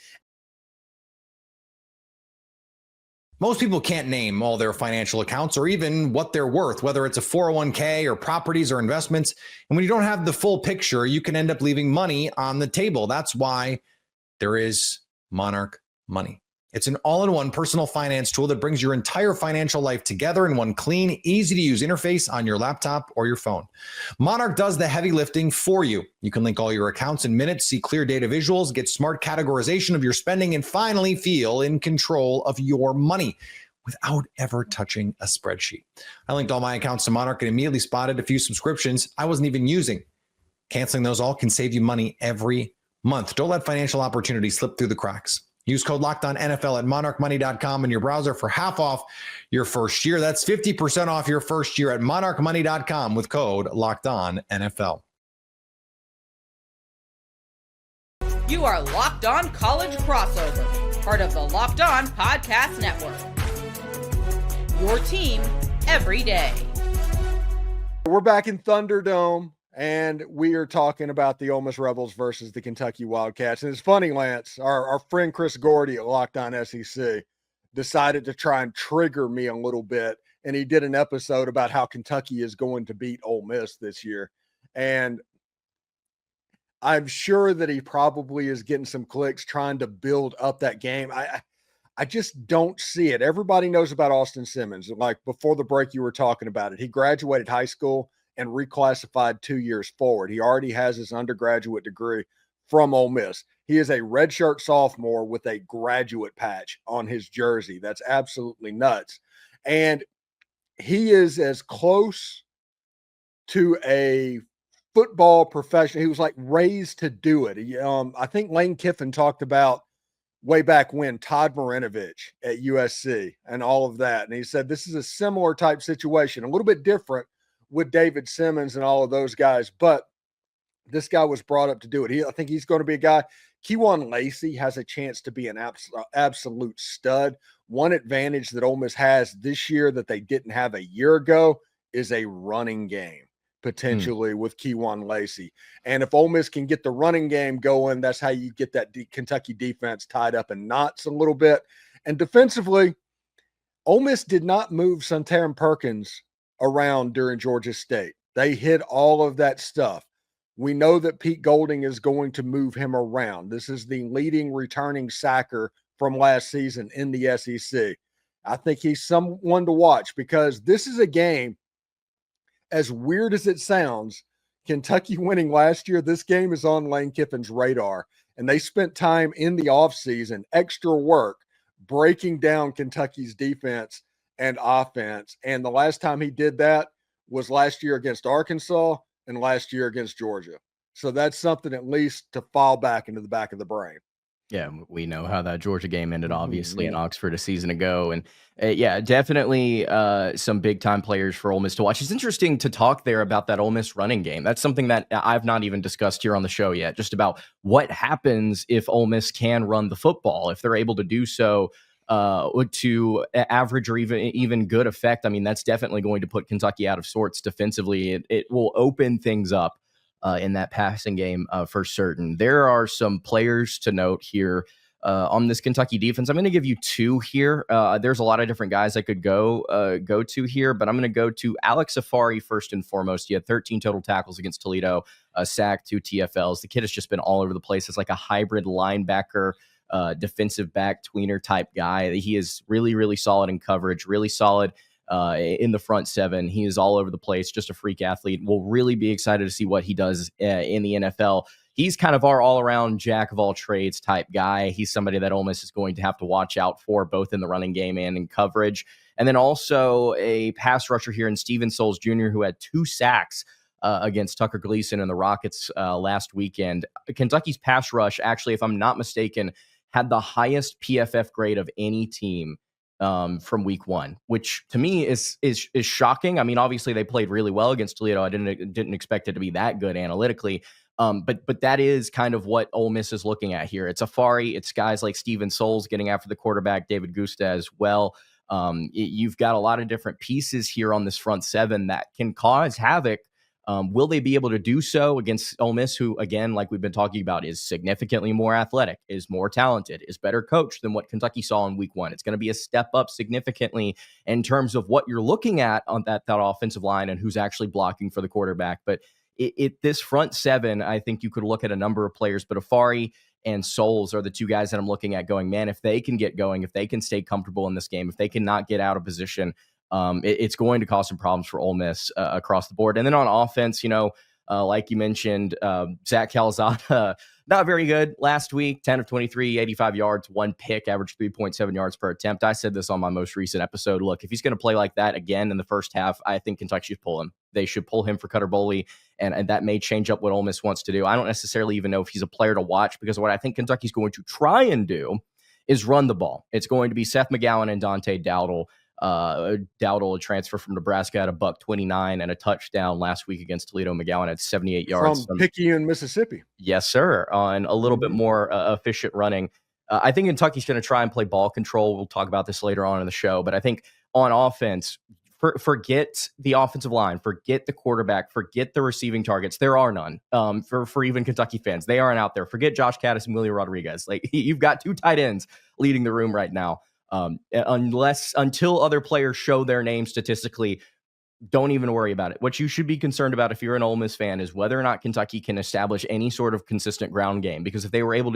Most people can't name all their financial accounts or even what they're worth, whether it's a 401k or properties or investments. And when you don't have the full picture, you can end up leaving money on the table. That's why there is Monarch Money. It's an all-in-one personal finance tool that brings your entire financial life together in one clean, easy-to-use interface on your laptop or your phone. Monarch does the heavy lifting for you. You can link all your accounts in minutes, see clear data visuals, get smart categorization of your spending, and finally feel in control of your money without ever touching a spreadsheet. I linked all my accounts to Monarch and immediately spotted a few subscriptions I wasn't even using. Canceling those all can save you money every month. Don't let financial opportunities slip through the cracks. Use code LOCKEDONNFL at monarchmoney.com in your browser for half off your first year. That's 50% off your first year at monarchmoney.com with code LOCKEDONNFL.
You are Locked On College Crossover, part of the Locked On Podcast Network. Your team every day.
We're back in Thunderdome, and we are talking about the Ole Miss Rebels versus the Kentucky Wildcats. And it's funny, Lance, our friend Chris Gordy at Locked On SEC decided to try and trigger me a little bit, and he did an episode about how Kentucky is going to beat Ole Miss this year. And I'm sure that he probably is getting some clicks trying to build up that game. I just don't see it. Everybody knows about Austin Simmons. Like before the break, you were talking about it. He graduated high school and reclassified 2 years forward. He already has his undergraduate degree from Ole Miss. He is a redshirt sophomore with a graduate patch on his jersey. That's absolutely nuts. And he is as close to a football professional. He was like raised to do it. I think Lane Kiffin talked about way back when Todd Marinovich at USC and all of that. And he said, this is a similar type situation, a little bit different with David Simmons and all of those guys, but this guy was brought up to do it. I think he's going to be a guy. Keywan Lacey has a chance to be an absolute stud. One advantage that Ole Miss has this year that they didn't have a year ago is a running game, potentially with Keywan Lacey. And if Ole Miss can get the running game going, that's how you get that Kentucky defense tied up in knots a little bit. And defensively, Ole Miss did not move Suntaram Perkins around during Georgia State. They hit all of that stuff. We know that Pete Golding is going to move him around. This is the leading returning sacker from last season in the SEC. I think he's someone to watch because this is a game, as weird as it sounds, Kentucky winning last year, this game is on Lane Kiffin's radar. And they spent time in the offseason, extra work, breaking down Kentucky's defense and offense. And the last time he did that was last year against Arkansas and last year against Georgia. So that's something at least to fall back into the back of the brain.
Yeah, we know how that Georgia game ended, obviously, in Oxford a season ago. And yeah, definitely some big-time players for Ole Miss to watch. It's interesting to talk there about that Ole Miss running game. That's something that I've not even discussed here on the show yet, just about what happens if Ole Miss can run the football, if they're able to do so to average or even good effect. I mean, that's definitely going to put Kentucky out of sorts defensively. It will open things up in that passing game for certain. There are some players to note here on this Kentucky defense. I'm going to give you two here. There's a lot of different guys I could go to here, but I'm going to go to Alex Safari first and foremost. He had 13 total tackles against Toledo, a sack, 2 TFLs. The kid has just been all over the place. It's like a hybrid linebacker, defensive back tweener type guy. He is really, really solid in coverage, really solid in the front seven. He is all over the place, just a freak athlete. We'll really be excited to see what he does in the NFL. He's kind of our all-around jack of all trades type guy. He's somebody that Ole Miss is going to have to watch out for, both in the running game and in coverage. And then also a pass rusher here in Steven Souls Jr., who had 2 sacks against Tucker Gleason and the Rockets last weekend. Kentucky's pass rush, actually, if I'm not mistaken, had the highest PFF grade of any team from week 1, which to me is shocking. I mean, obviously they played really well against Toledo. I didn't expect it to be that good analytically. But that is kind of what Ole Miss is looking at here. It's Safari. It's guys like Steven Souls getting after the quarterback, David Gusta as well. You've got a lot of different pieces here on this front seven that can cause havoc. Will they be able to do so against Ole Miss, who, again, like we've been talking about, is significantly more athletic, is more talented, is better coached than what Kentucky saw in week 1? It's going to be a step up significantly in terms of what you're looking at on that offensive line and who's actually blocking for the quarterback. But this front seven, I think you could look at a number of players, but Afari and Souls are the 2 guys that I'm looking at going, man, if they can get going, if they can stay comfortable in this game, if they cannot get out of position, it's going to cause some problems for Ole Miss across the board. And then on offense, like you mentioned, Zach Calzada, not very good last week, 10 of 23, 85 yards, 1 pick, average 3.7 yards per attempt. I said this on my most recent episode. Look, if he's going to play like that again in the first half, I think Kentucky should pull him. They should pull him for Cutter Boley, and that may change up what Ole Miss wants to do. I don't necessarily even know if he's a player to watch, because what I think Kentucky's going to try and do is run the ball. It's going to be Seth McGowan and Dante Dowdle. Dowdle, a transfer from Nebraska, had a $129 and a touchdown last week against Toledo. McGowan had 78 yards.
From Picayune, Mississippi.
Yes, sir. On a little bit more efficient running. I think Kentucky's going to try and play ball control. We'll talk about this later on in the show. But I think on offense, forget the offensive line, forget the quarterback, forget the receiving targets. There are none for even Kentucky fans. They aren't out there. Forget Josh Caddis and Willie Rodriguez. Like, you've got 2 tight ends leading the room right now. Until other players show their name statistically, don't even worry about it. What you should be concerned about if you're an Ole Miss fan is whether or not Kentucky can establish any sort of consistent ground game. Because if they're able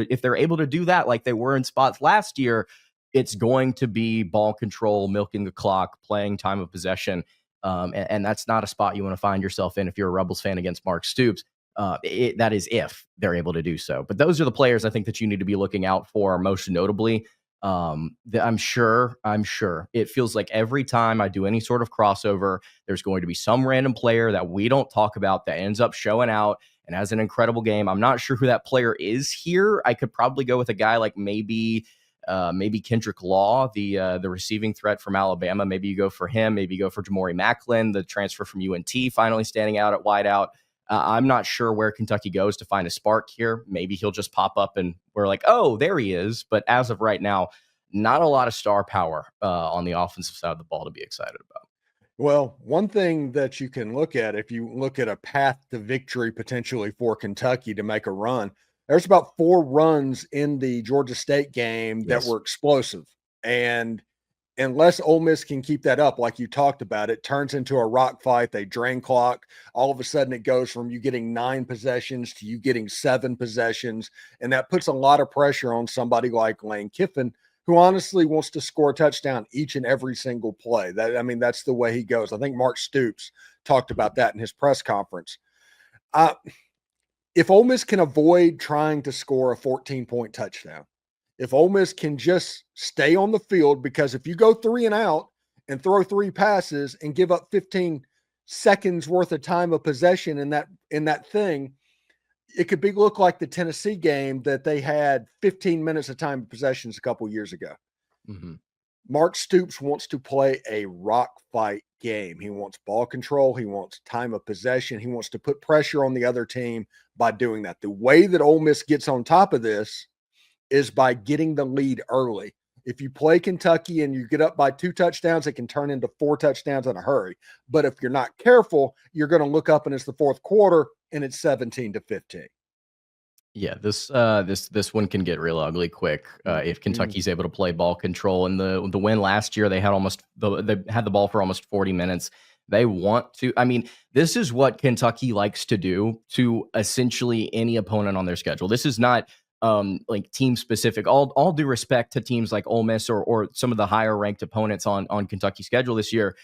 to do that like they were in spots last year, it's going to be ball control, milking the clock, playing time of possession. And that's not a spot you want to find yourself in if you're a Rebels fan against Mark Stoops. That is if they're able to do so. But those are the players I think that you need to be looking out for most notably. I'm sure it feels like every time I do any sort of crossover, there's going to be some random player that we don't talk about that ends up showing out and has an incredible game. I'm not sure who that player is here. I could probably go with a guy like maybe Kendrick Law, the receiving threat from Alabama. Maybe you go for him. Maybe you go for Jamori Macklin, the transfer from UNT, finally standing out at wideout. I'm not sure where Kentucky goes to find a spark here. Maybe he'll just pop up and we're like, oh, there he is. But as of right now, not a lot of star power on the offensive side of the ball to be excited about.
Well, one thing that you can look at, if you look at a path to victory potentially for Kentucky to make a run, there's about 4 runs in the Georgia State game that were explosive. And unless Ole Miss can keep that up, like you talked about, it turns into a rock fight. They drain clock. All of a sudden it goes from you getting 9 possessions to you getting 7 possessions. And that puts a lot of pressure on somebody like Lane Kiffin, who honestly wants to score a touchdown each and every single play. That's the way he goes. I think Mark Stoops talked about that in his press conference. If Ole Miss can avoid trying to score a 14-point touchdown, if Ole Miss can just stay on the field, because if you go 3 and out and throw 3 passes and give up 15 seconds worth of time of possession in that thing, it could look like the Tennessee game that they had 15 minutes of time of possessions a couple years ago.
Mm-hmm.
Mark Stoops wants to play a rock fight game. He wants ball control. He wants time of possession. He wants to put pressure on the other team by doing that. The way that Ole Miss gets on top of this is by getting the lead early. If you play Kentucky and you get up by 2 touchdowns, it can turn into 4 touchdowns in a hurry. But if you're not careful, you're going to look up and it's the fourth quarter and it's 17-15.
Yeah, this one can get real ugly quick if Kentucky's able to play ball control. And the win last year, they had the ball for almost 40 minutes. They want to. I mean, this is what Kentucky likes to do to essentially any opponent on their schedule. This is not like team specific. All due respect to teams like Ole Miss or some of the higher ranked opponents on Kentucky's schedule this year.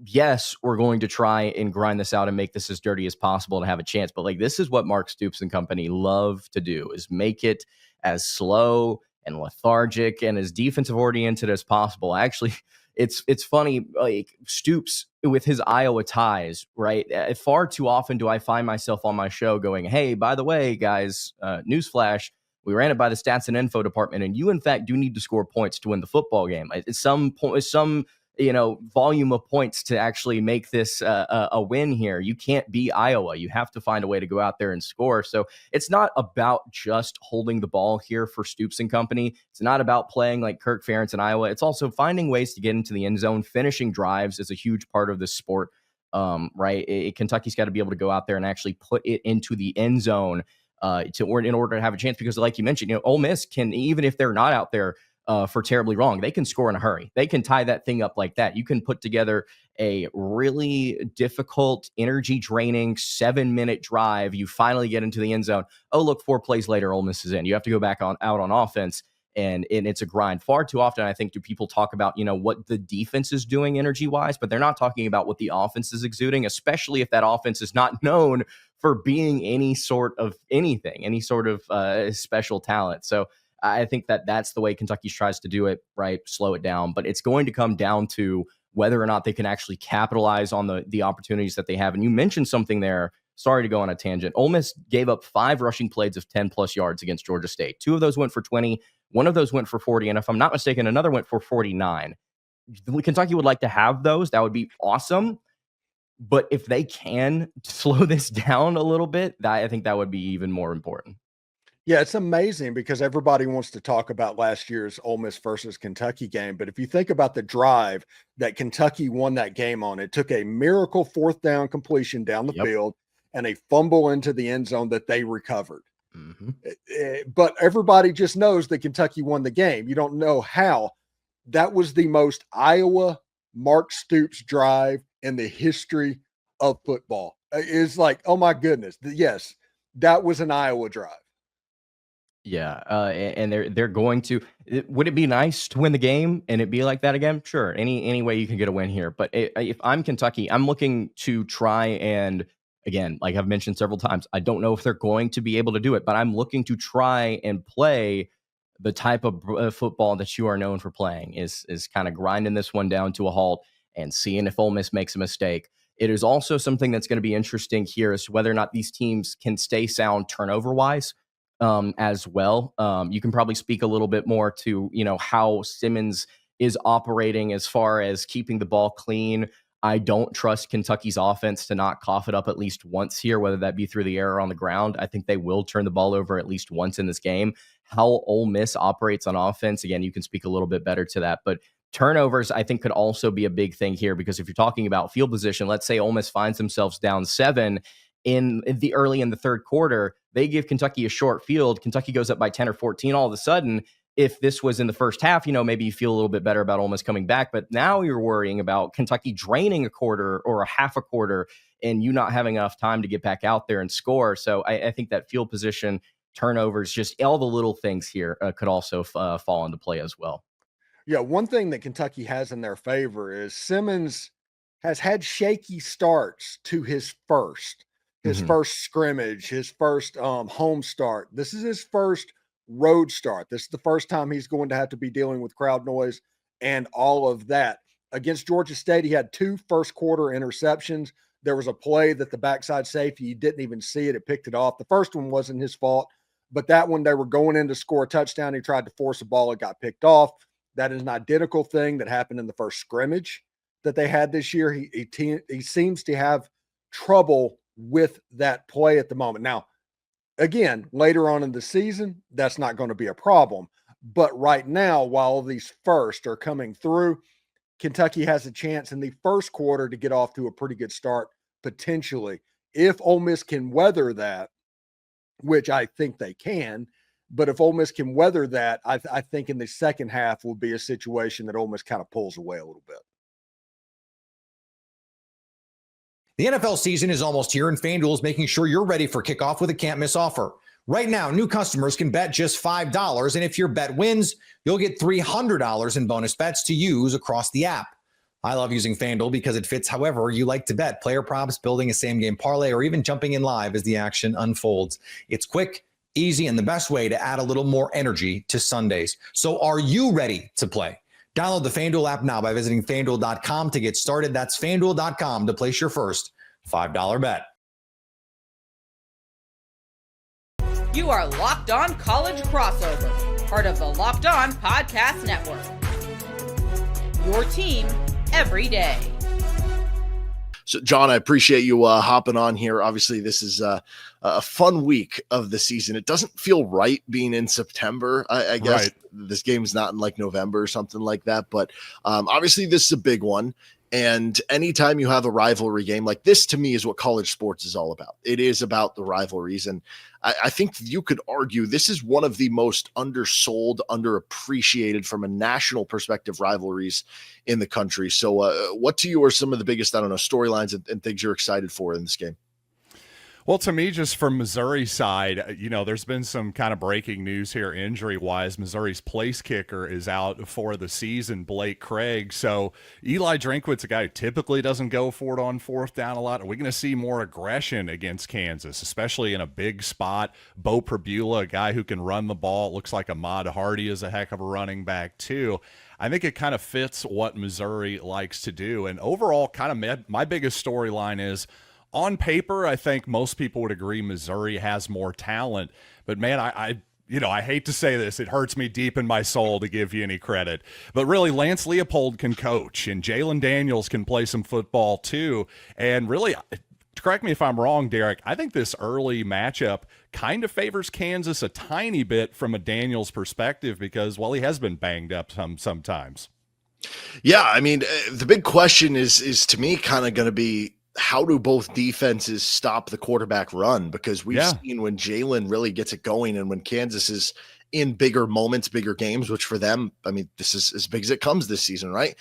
Yes, we're going to try and grind this out and make this as dirty as possible to have a chance. But like, this is what Mark Stoops and company love to do, is make it as slow and lethargic and as defensive oriented as possible. Actually, it's funny, like Stoops with his Iowa ties, right? Far too often do I find myself on my show going, hey, by the way, guys, newsflash, we ran it by the stats and info department, and you, in fact, do need to score points to win the football game. It's some volume of points to actually make this a win here. You can't beat Iowa. You have to find a way to go out there and score. So it's not about just holding the ball here for Stoops and company. It's not about playing like Kirk Ferentz in Iowa. It's also finding ways to get into the end zone. Finishing drives is a huge part of this sport, right? Kentucky's got to be able to go out there and actually put it into the end zone in order to have a chance. Because like you mentioned, Ole Miss can, even if they're not out there for terribly wrong, they can score in a hurry. They can tie that thing up like that. You can put together a really difficult, energy draining 7-minute drive. You finally get into the end zone. Oh, look, 4 plays later, Ole Miss is in. You have to go back out on offense, and it's a grind. Far too often, I think, do people talk about, what the defense is doing energy wise, but they're not talking about what the offense is exuding, especially if that offense is not known for being any sort of anything, any sort of special talent. So I think that's the way Kentucky tries to do it, right? Slow it down. But it's going to come down to whether or not they can actually capitalize on the opportunities that they have. And you mentioned something there. Sorry to go on a tangent. Ole Miss gave up 5 rushing plays of 10-plus yards against Georgia State. 2 of those went for 20. 1 of those went for 40. And if I'm not mistaken, another went for 49. Kentucky would like to have those. That would be awesome. But if they can slow this down a little bit, I think that would be even more important.
Yeah, it's amazing because everybody wants to talk about last year's Ole Miss versus Kentucky game. But if you think about the drive that Kentucky won that game on, it took a miracle 4th down completion down the field and a fumble into the end zone that they recovered. Mm-hmm. But everybody just knows that Kentucky won the game. You don't know how. That was the most Iowa Mark Stoops drive in the history of football. It's like, oh my goodness. Yes, that was an Iowa drive.
Yeah, and they're going to. Would it be nice to win the game and it be like that again? Sure, any way you can get a win here. But if I'm Kentucky, I'm looking to try and, again, like I've mentioned several times, I don't know if they're going to be able to do it, but I'm looking to try and play the type of football that you are known for playing. Is kind of grinding this one down to a halt and seeing if Ole Miss makes a mistake. It is also something that's going to be interesting here as to whether or not these teams can stay sound turnover wise. As well. You can probably speak a little bit more to, how Simmons is operating as far as keeping the ball clean. I don't trust Kentucky's offense to not cough it up at least once here, whether that be through the air or on the ground. I think they will turn the ball over at least once in this game. How Ole Miss operates on offense, again, you can speak a little bit better to that. But turnovers, I think, could also be a big thing here, because if you're talking about field position, let's say Ole Miss finds themselves down 7 in the third quarter, they give Kentucky a short field. Kentucky goes up by 10 or 14. All of a sudden, if this was in the first half, maybe you feel a little bit better about Ole Miss coming back. But now you're worrying about Kentucky draining a quarter or a half a quarter and you not having enough time to get back out there and score. So I think that field position, turnovers, just all the little things here could also fall into play as well.
Yeah, one thing that Kentucky has in their favor is Simmons has had shaky starts to his first scrimmage, his first home start. This is his first road start. This is the first time he's going to have to be dealing with crowd noise and all of that. Against Georgia State, he had 2 first quarter interceptions. There was a play that the backside safety, you didn't even see it. It picked it off. The first one wasn't his fault, but that one, they were going in to score a touchdown. He tried to force a ball. It got picked off. That is an identical thing that happened in the first scrimmage that they had this year. He seems to have trouble with that play at the moment. Now, again, later on in the season, that's not going to be a problem. But right now, while these first are coming through, Kentucky has a chance in the first quarter to get off to a pretty good start, potentially. If Ole Miss can weather that, which I think they can, but if Ole Miss can weather that, I think in the second half will be a situation that Ole Miss kind of pulls away a little bit.
The NFL season is almost here, and FanDuel is making sure you're ready for kickoff with a can't-miss offer. Right now, new customers can bet just $5, and if your bet wins, you'll get $300 in bonus bets to use across the app. I love using FanDuel because it fits however you like to bet. Player props, building a same-game parlay, or even jumping in live as the action unfolds. It's quick, easy, and the best way to add a little more energy to Sundays. So are you ready to play? Download the FanDuel app now by visiting FanDuel.com to get started. That's FanDuel.com to place your first $5 bet.
You are Locked On College Crossover, part of the Locked On Podcast Network. Your team every day.
So, John, I appreciate you hopping on here. Obviously, this is a fun week of the season. It doesn't feel right being in September. I guess this game's not in like November or something like that. But obviously, this is a big one. And anytime you have a rivalry game like this, to me, is what college sports is all about. It is about the rivalries. And I think you could argue this is one of the most undersold, underappreciated from a national perspective rivalries in the country. So what to you are some of the biggest, storylines and things you're excited for in this game?
Well, to me, just from Missouri's side, there's been some kind of breaking news here injury-wise. Missouri's place kicker is out for the season, Blake Craig. So Eli Drinkwitz's a guy who typically doesn't go for it on fourth down a lot. Are we going to see more aggression against Kansas, especially in a big spot? Bo Prabula, a guy who can run the ball. It looks like Ahmad Hardy is a heck of a running back, too. I think it kind of fits what Missouri likes to do. And overall, kind of my biggest storyline is, on paper, I think most people would agree Missouri has more talent. But, man, I hate to say this. It hurts me deep in my soul to give you any credit. But really, Lance Leopold can coach, and Jalen Daniels can play some football too. And really, correct me if I'm wrong, Derek, I think this early matchup kind of favors Kansas a tiny bit from a Daniels perspective because, well, he has been banged up sometimes.
Yeah, I mean, the big question is to me kind of going to be, how do both defenses stop the quarterback run? Because we've seen when Jalen really gets it going and when Kansas is in bigger moments, bigger games, which for them, I mean, this is as big as it comes this season, right?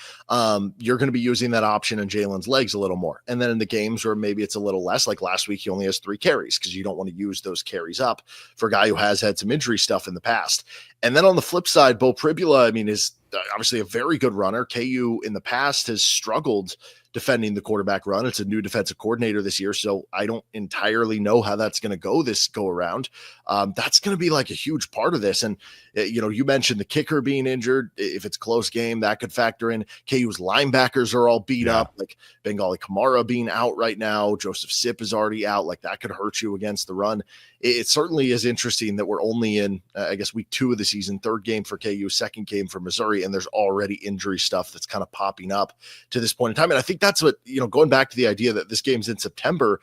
You're going to be using that option in Jalen's legs a little more. And then in the games where maybe it's a little less, like last week, he only has 3 carries because you don't want to use those carries up for a guy who has had some injury stuff in the past. And then on the flip side, Bo Pribula, I mean, is obviously a very good runner. KU in the past has struggled defending the quarterback run. It's a new defensive coordinator this year, so I don't entirely know how that's going to go this go around. That's going to be like a huge part of this. And, you mentioned the kicker being injured. If it's a close game, that could factor in. KU's linebackers are all beat up, like Bengali Kamara being out right now. Joseph Sipp is already out. Like that could hurt you against the run. It certainly is interesting that we're only in, I guess, week 2 of the season, 3rd game for KU, 2nd game for Missouri, and there's already injury stuff that's kind of popping up to this point in time. And I think that's what, going back to the idea that this game's in September,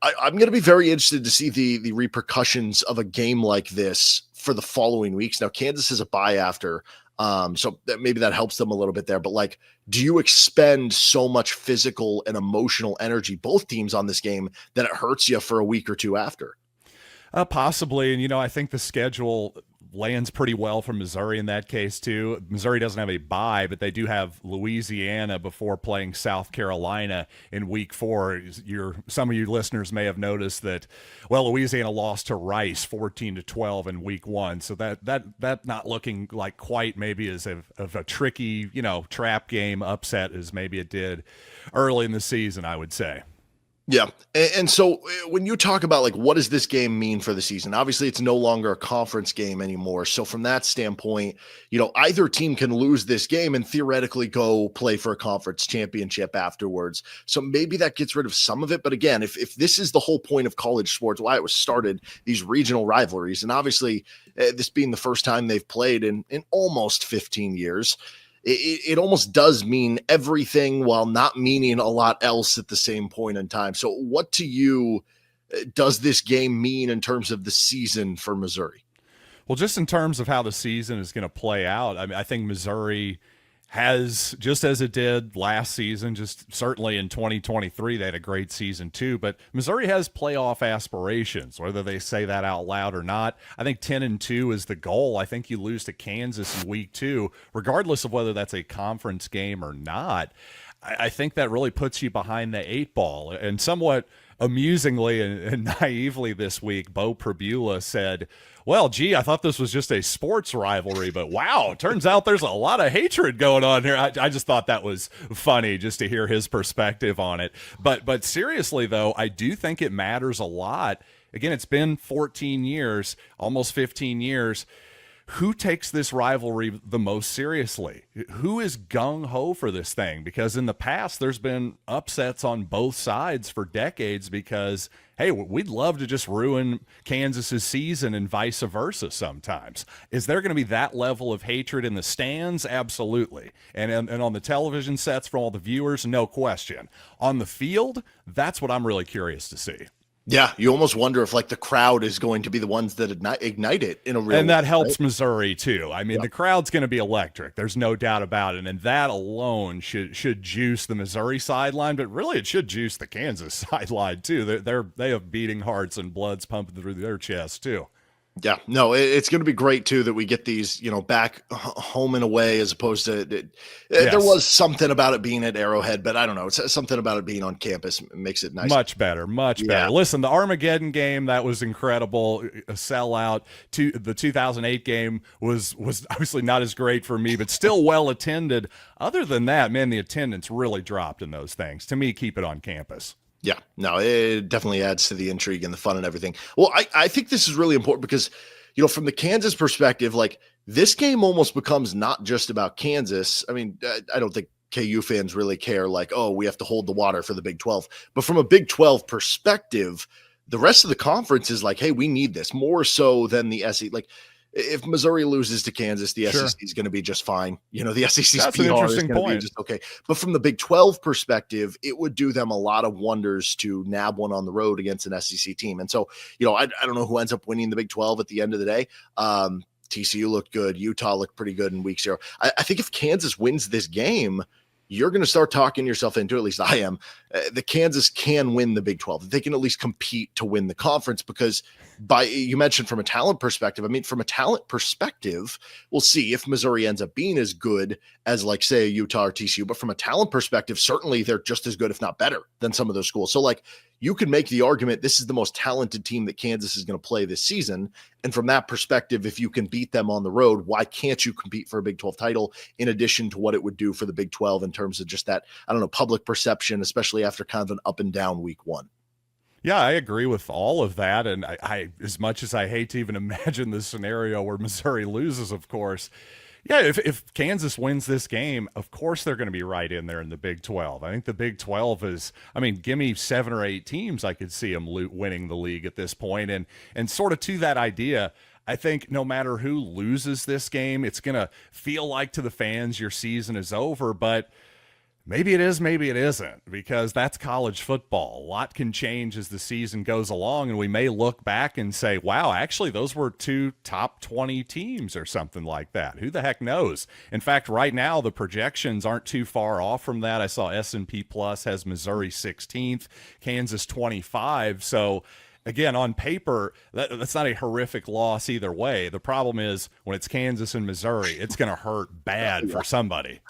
I'm going to be very interested to see the repercussions of a game like this for the following weeks. Now, Kansas is a bye after, so maybe that helps them a little bit there. But like, do you expend so much physical and emotional energy, both teams on this game, that it hurts you for a week or 2 after?
Possibly. And, I think the schedule lands pretty well for Missouri in that case too. Missouri doesn't have a bye, but they do have Louisiana before playing South Carolina in week 4. Some of you listeners may have noticed that, Louisiana lost to Rice 14-12 in week 1. So that not looking like quite maybe as of a tricky, trap game upset as maybe it did early in the season, I would say.
Yeah. And so when you talk about like, what does this game mean for the season? Obviously it's no longer a conference game anymore. So from that standpoint, either team can lose this game and theoretically go play for a conference championship afterwards. So maybe that gets rid of some of it. But again, if this is the whole point of college sports, why it was started, these regional rivalries, and obviously this being the first time they've played in almost 15 years, it almost does mean everything while not meaning a lot else at the same point in time. So what to you does this game mean in terms of the season for Missouri?
Well, just in terms of how the season is going to play out, I mean, I think Missouri has, just as it did last season, just certainly in 2023, they had a great season too, but Missouri has playoff aspirations, whether they say that out loud or not. I think 10-2 is the goal. I think you lose to Kansas in week 2, regardless of whether that's a conference game or not. I think that really puts you behind the 8 ball. And somewhat amusingly and naively this week, Bo Pribula said, well, gee, I thought this was just a sports rivalry, but wow, it turns out there's a lot of hatred going on here. I just thought that was funny just to hear his perspective on it. But seriously, though, I do think it matters a lot. Again, it's been 14 years, almost 15 years. Who takes this rivalry the most seriously? Who is gung-ho for this thing? Because in the past, there's been upsets on both sides for decades because, hey, we'd love to just ruin Kansas's season and vice versa sometimes. Is there going to be that level of hatred in the stands? Absolutely. And on the television sets for all the viewers? No question. On the field, that's what I'm really curious to see.
Yeah, you almost wonder if like the crowd is going to be the ones that ignite it in a real
and that
way,
helps
right?
Missouri too. I mean, the crowd's going to be electric. There's no doubt about it, and that alone should juice the Missouri sideline, but really it should juice the Kansas sideline too. They have beating hearts and blood's pumping through their chests too.
Yeah, no, it's going to be great too that we get these, back home and away as opposed to there was something about it being at Arrowhead, but I don't know. It's something about it being on campus makes it nice.
Much better. Listen, the Armageddon game, that was incredible. A sellout. The 2008 game was obviously not as great for me, but still well attended. Other than that, man, the attendance really dropped in those things. To me, keep it on campus.
Yeah, no, it definitely adds to the intrigue and the fun and everything. Well, I think this is really important because, from the Kansas perspective, like this game almost becomes not just about Kansas. I mean, I don't think KU fans really care like, oh, we have to hold the water for the Big 12. But from a Big 12 perspective, the rest of the conference is like, hey, we need this more so than the SEC. Like, if Missouri loses to Kansas, the SEC is going to be just fine. The SEC's
That's
PR
an interesting
is going to
point.
be just okay. But from the Big 12 perspective, it would do them a lot of wonders to nab one on the road against an SEC team. And so, I don't know who ends up winning the Big 12 at the end of the day. TCU looked good. Utah looked pretty good in week 0. I think if Kansas wins this game, you're going to start talking yourself into, at least I am, the Kansas can win the Big 12. They can at least compete to win the conference because you mentioned from a talent perspective. I mean, from a talent perspective, we'll see if Missouri ends up being as good as, like, say, Utah or TCU. But from a talent perspective, certainly they're just as good, if not better, than some of those schools. So, like, you can make the argument this is the most talented team that Kansas is going to play this season. And from that perspective, if you can beat them on the road, why can't you compete for a Big 12 title, in addition to what it would do for the Big 12 in terms of just that, I don't know, public perception, especially after kind of an up and down week one?
Yeah, I agree with all of that. And I as much as I hate to even imagine the scenario where Missouri loses, of course, yeah, if Kansas wins this game, of course they're going to be right in there in the Big 12. I think the Big 12 is, I mean, give me 7 or 8 teams, I could see them winning the league at this point. And sort of to that idea, I think no matter who loses this game, it's going to feel like to the fans your season is over, but maybe it is, maybe it isn't, because that's college football. A lot can change as the season goes along, and we may look back and say, wow, actually, those were 2 top 20 teams or something like that. Who the heck knows? In fact, right now, the projections aren't too far off from that. I saw S&P Plus has Missouri 16th, Kansas 25. So, again, on paper, that's not a horrific loss either way. The problem is when it's Kansas and Missouri, it's going to hurt bad for somebody.